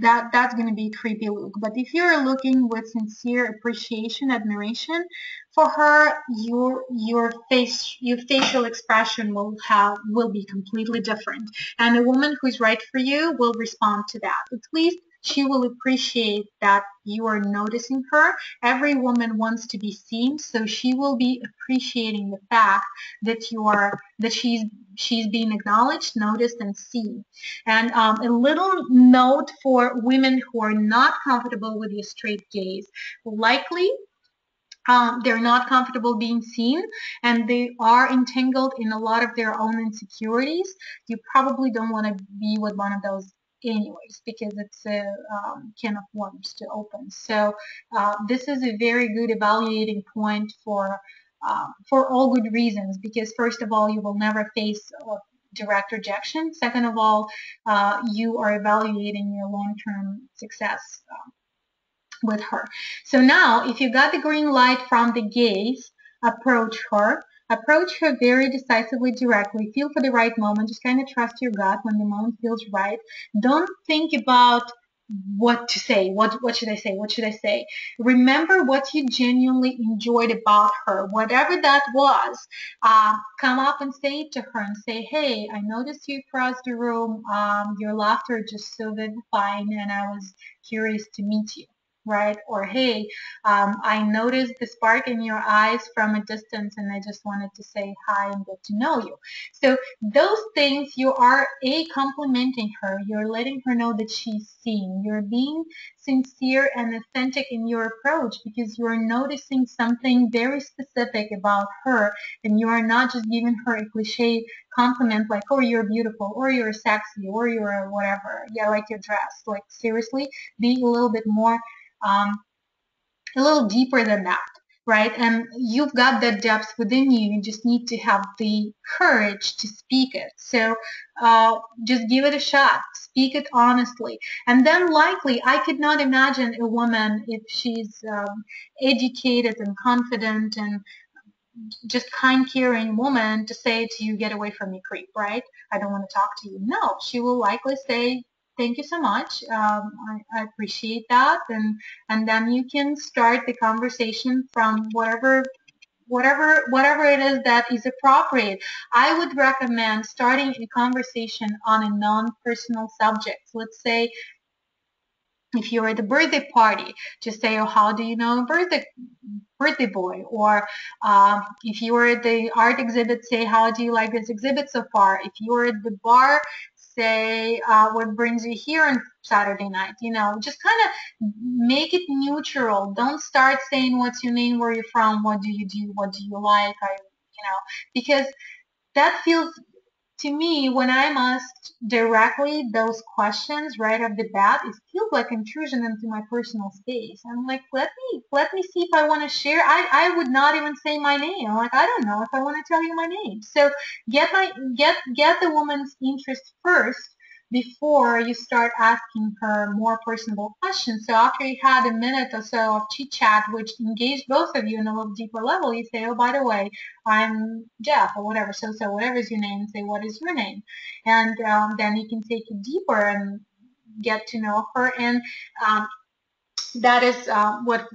That's going to be a creepy look. But if you're looking with sincere appreciation, admiration for her, your facial expression will be completely different. And a woman who's right for you will respond to that. At least she will appreciate that you are noticing her. Every woman wants to be seen, so she will be appreciating the fact that she's being acknowledged, noticed, and seen. And a little note for women who are not comfortable with your straight gaze. Likely, they're not comfortable being seen, and they are entangled in a lot of their own insecurities. You probably don't want to be with one of those anyways, because it's a can of worms to open. So this is a very good evaluating point for all good reasons, because first of all, you will never face direct rejection. Second of all, you are evaluating your long-term success with her. So now, if you got the green light from the gaze, approach her. Approach her very decisively, directly. Feel for the right moment. Just kind of trust your gut when the moment feels right. Don't think about what to say. What should I say? What should I say? Remember what you genuinely enjoyed about her. Whatever that was, come up and say it to her and say, hey, I noticed you across the room. Your laughter is just so vivifying, and I was curious to meet you. right? Or, hey, I noticed the spark in your eyes from a distance and I just wanted to say hi and get to know you. So those things, you are complimenting her. You're letting her know that she's seen. You're being sincere and authentic in your approach because you're noticing something very specific about her, and you are not just giving her a cliche compliment like, oh, you're beautiful, or you're sexy, or you're whatever. Yeah, I like your dress. Like, seriously, be a little bit more, um, a little deeper than that, right? And you've got that depth within you. You just need to have the courage to speak it. So just give it a shot. Speak it honestly. And then likely, I could not imagine a woman, if she's educated and confident and just kind, caring woman, to say to you, get away from me, creep, right? I don't want to talk to you. No, she will likely say, thank you so much. I appreciate that. And then you can start the conversation from whatever it is that is appropriate. I would recommend starting a conversation on a non-personal subject. Let's say if you're at the birthday party, just say, oh, how do you know a birthday boy? Or if you were at the art exhibit, say, how do you like this exhibit so far? If you were at the bar, say, what brings you here on Saturday night? Just kind of make it neutral. Don't start saying, what's your name, where you're from, what do you do, what do you like, because that feels, to me, when I'm asked directly those questions right off the bat, it feels like intrusion into my personal space. I'm like, let me see if I want to share. I would not even say my name. I'm like, I don't know if I want to tell you my name. So get the woman's interest first before you start asking her more personable questions. So after you had a minute or so of chit chat, which engaged both of you in a little deeper level, you say, oh, by the way, I'm Jeff, or whatever. So whatever is your name, say, what is your name? And then you can take it deeper and get to know her. And um, that is what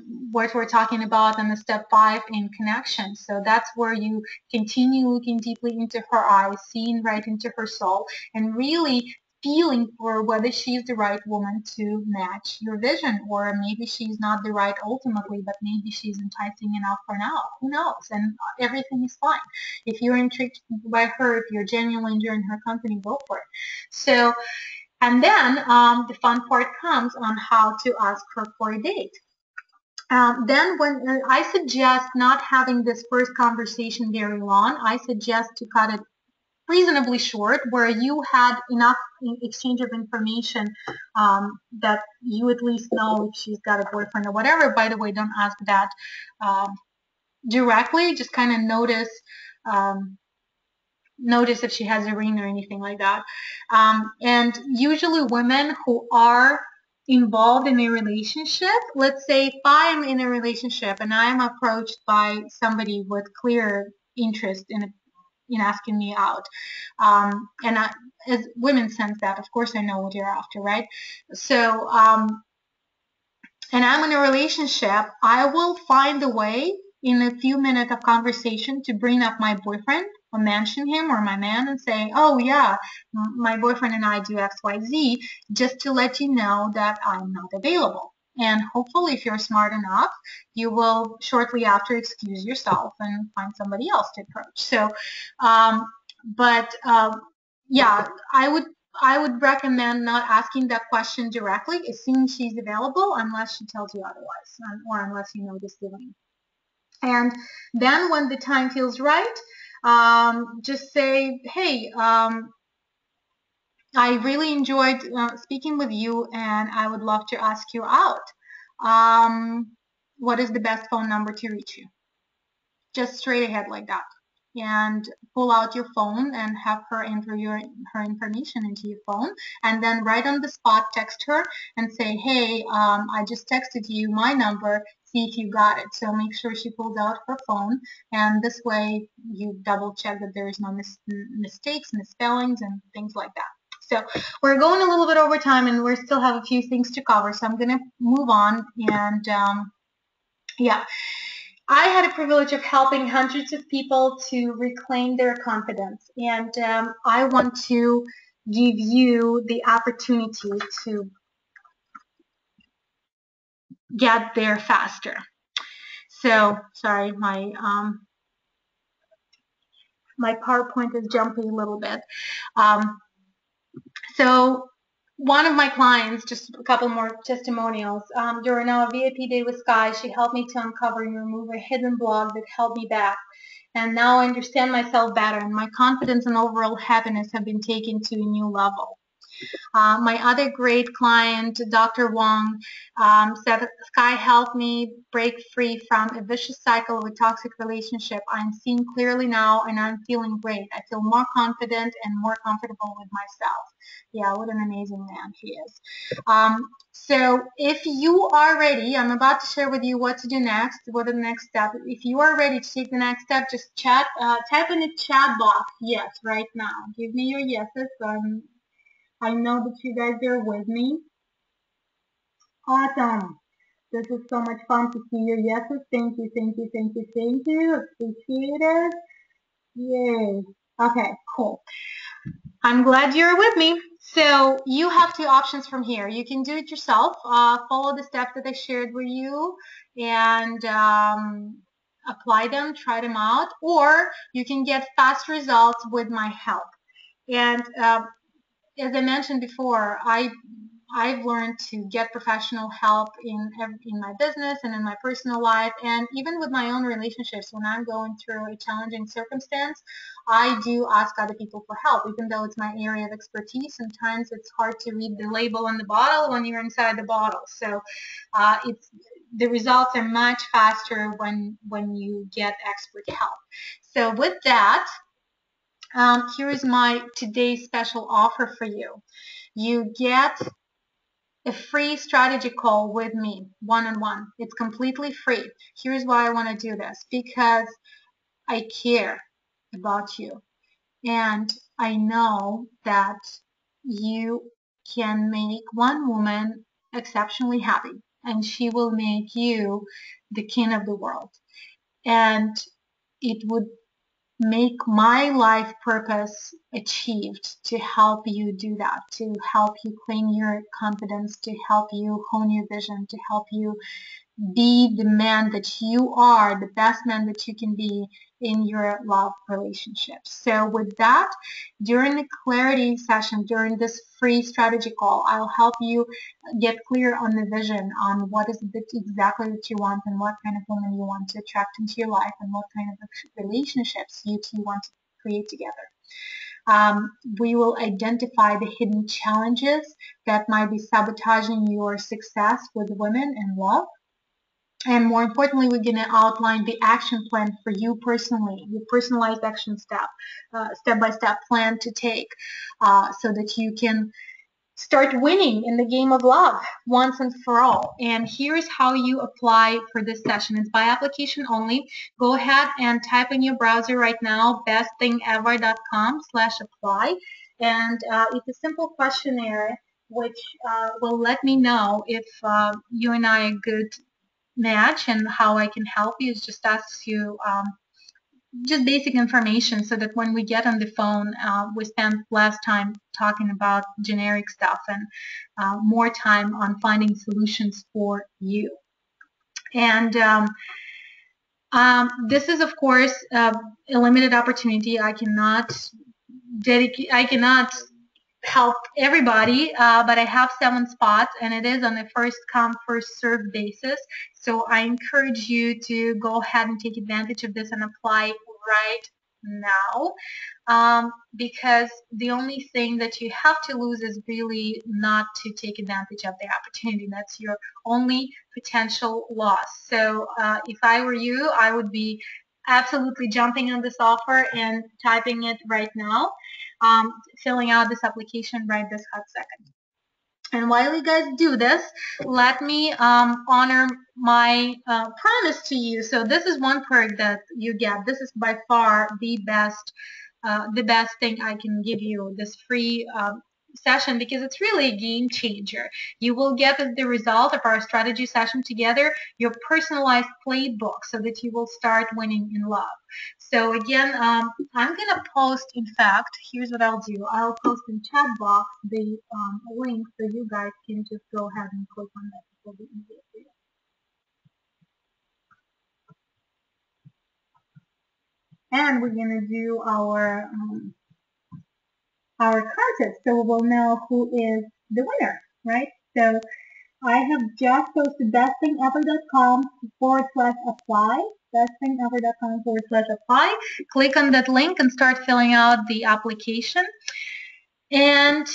we're talking about in the step 5 in connection. So that's where you continue looking deeply into her eyes, seeing right into her soul, and really feeling for whether she's the right woman to match your vision, or maybe she's not the right ultimately, but maybe she's enticing enough for now. Who knows? And everything is fine. If you're intrigued by her, if you're genuinely enjoying her company, go for it. So, and then the fun part comes on how to ask her for a date. Then when I suggest not having this first conversation very long, I suggest to cut it reasonably short, where you had enough exchange of information that you at least know if she's got a boyfriend or whatever. By the way, don't ask that directly. Just kind of um, notice if she has a ring or anything like that. And usually women who are involved in a relationship, let's say if I am in a relationship and I am approached by somebody with clear interest in asking me out, and as women sense that, of course I know what you're after, right? So and I'm in a relationship, I will find a way in a few minutes of conversation to bring up my boyfriend or mention him or my man and say, oh yeah, my boyfriend and I do XYZ, just to let you know that I'm not available. And hopefully, if you're smart enough, you will shortly after excuse yourself and find somebody else to approach. So, but yeah, I would recommend not asking that question directly as soon as she's available, unless she tells you otherwise, or unless you know this feeling. And then when the time feels right, just say, hey, I really enjoyed speaking with you, and I would love to ask you out. What is the best phone number to reach you? Just straight ahead like that, and pull out your phone and have her enter her information into your phone, and then right on the spot text her and say, hey, I just texted you my number, see if you got it. So make sure she pulls out her phone, and this way you double check that there is no mistakes, misspellings, and things like that. So we're going a little bit over time and we still have a few things to cover, so I'm going to move on. And yeah, I had a privilege of helping hundreds of people to reclaim their confidence, and I want to give you the opportunity to get there faster. So sorry, my PowerPoint is jumping a little bit. So one of my clients, just a couple more testimonials, during our VIP day with Sky, she helped me to uncover and remove a hidden block that held me back. And now I understand myself better, and my confidence and overall happiness have been taken to a new level. My other great client, Dr. Wong, said, Sky helped me break free from a vicious cycle of a toxic relationship. I'm seeing clearly now and I'm feeling great. I feel more confident and more comfortable with myself. Yeah, what an amazing man he is. So if you are ready, I'm about to share with you what to do next, what are the next steps. If you are ready to take the next step, just type in the chat box, yes, right now. Give me your yeses. I know that you guys are with me. Awesome. This is so much fun to see your yeses. Thank you, thank you, thank you, thank you. Appreciate it. Yay. Okay, cool. I'm glad you're with me. So you have two options from here. You can do it yourself, follow the steps that I shared with you, and apply them, try them out, or you can get fast results with my help. And as I mentioned before, I've learned to get professional help in my business and in my personal life, and even with my own relationships. When I'm going through a challenging circumstance, I do ask other people for help, even though it's my area of expertise. Sometimes it's hard to read the label on the bottle when you're inside the bottle. So the results are much faster when you get expert help. So with that, here is my today's special offer for you. You get a free strategy call with me, one-on-one. It's completely free. Here's why I want to do this. Because I care about you. And I know that you can make one woman exceptionally happy. And she will make you the king of the world. And it would make my life purpose achieved to help you do that, to help you claim your confidence, to help you hone your vision, to help you be the man that you are, the best man that you can be in your love relationship. So with that, during the clarity session, during this free strategy call, I'll help you get clear on the vision, on what is it exactly that you want and what kind of woman you want to attract into your life and what kind of relationships you two want to create together. We will identify the hidden challenges that might be sabotaging your success with women and love. And more importantly, we're going to outline the action plan for you personally, your personalized action step-by-step plan to take so that you can start winning in the game of love once and for all. And here's how you apply for this session. It's by application only. Go ahead and type in your browser right now, bestthingever.com/apply. And it's a simple questionnaire which will let me know if you and I are good match, and how I can help you is just ask you just basic information so that when we get on the phone, we spend less time talking about generic stuff and more time on finding solutions for you. And this is, of course, a limited opportunity. I cannot help everybody, but I have 7 spots, and it is on a first come, first served basis. So I encourage you to go ahead and take advantage of this and apply right now, because the only thing that you have to lose is really not to take advantage of the opportunity. That's your only potential loss. So if I were you, I would be absolutely jumping on this offer and typing it right now, filling out this application right this hot second. And while you guys do this, let me honor my promise to you. So this is one perk that you get. This is by far the best thing I can give you, this free session, because it's really a game changer. You will get, as the result of our strategy session together, your personalized playbook so that you will start winning in love. So again, I'm going to post, in fact, here's what I'll do. I'll post in chat box the link so you guys can just go ahead and click on that. It will be easier for you. and we're gonna do our contest, so we'll know who is the winner, right? So I have just posted bestingever.com/apply. Bestingever.com/apply. Click on that link and start filling out the application. And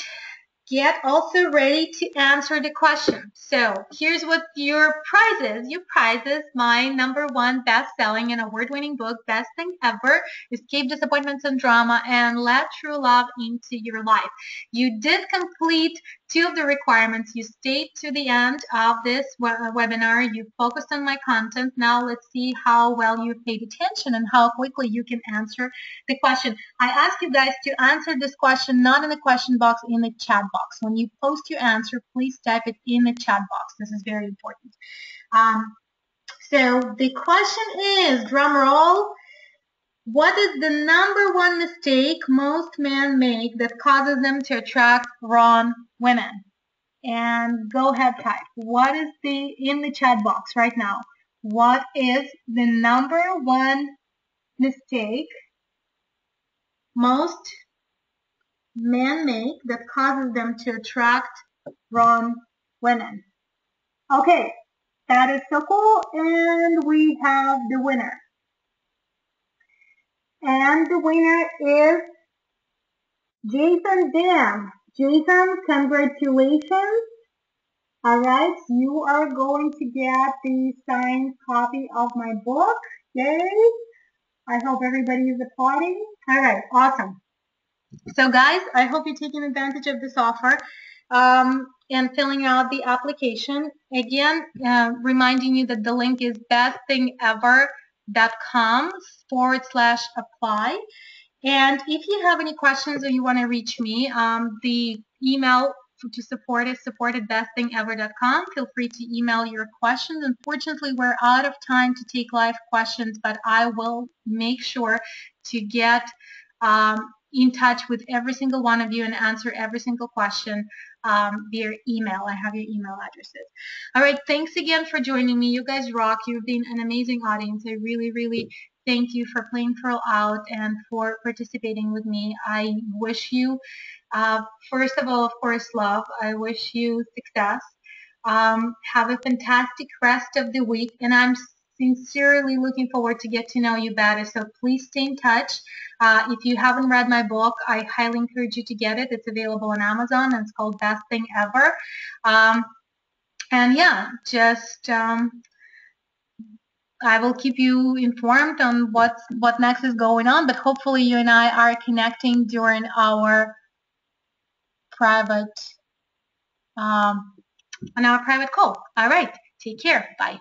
get also ready to answer the question. So here's what your prize is. Your prize is my #1 best-selling and award-winning book, Best Thing Ever, Escape Disappointments and Drama, and Let True Love Into Your Life. You did complete 2 of the requirements. You stayed to the end of this webinar. You focused on my content. Now let's see how well you paid attention and how quickly you can answer the question. I ask you guys to answer this question not in the question box, in the chat box. When you post your answer, please type it in the chat box. This is very important. So the question is, drum roll, what is the #1 mistake most men make that causes them to attract wrong women? And go ahead, type. What is in the chat box right now? What is the #1 mistake most men make that causes them to attract wrong women? Okay, that is so cool, and we have the winner. And the winner is Jason Dam. Jason, congratulations. All right, you are going to get the signed copy of my book. Yay! I hope everybody is applauding. All right, awesome. So guys, I hope you're taking advantage of this offer and filling out the application. Again, reminding you that the link is bestthingever.com/apply. And if you have any questions or you want to reach me, the email to support is support@bestthingever.com. Feel free to email your questions. Unfortunately, we're out of time to take live questions, but I will make sure to get in touch with every single one of you and answer every single question via email. I have your email addresses. All right, thanks again for joining me. You guys rock. You've been an amazing audience. I really thank you for playing Pearl out and for participating with me. I wish you, first of all, of course, love. I wish you success. Have a fantastic rest of the week, and I'm sincerely looking forward to get to know you better. So please stay in touch. If you haven't read my book, I highly encourage you to get it. It's available on Amazon, and it's called Best Thing Ever. And yeah, just I will keep you informed on what next is going on. But hopefully, you and I are connecting during our private on our private call. All right, take care. Bye.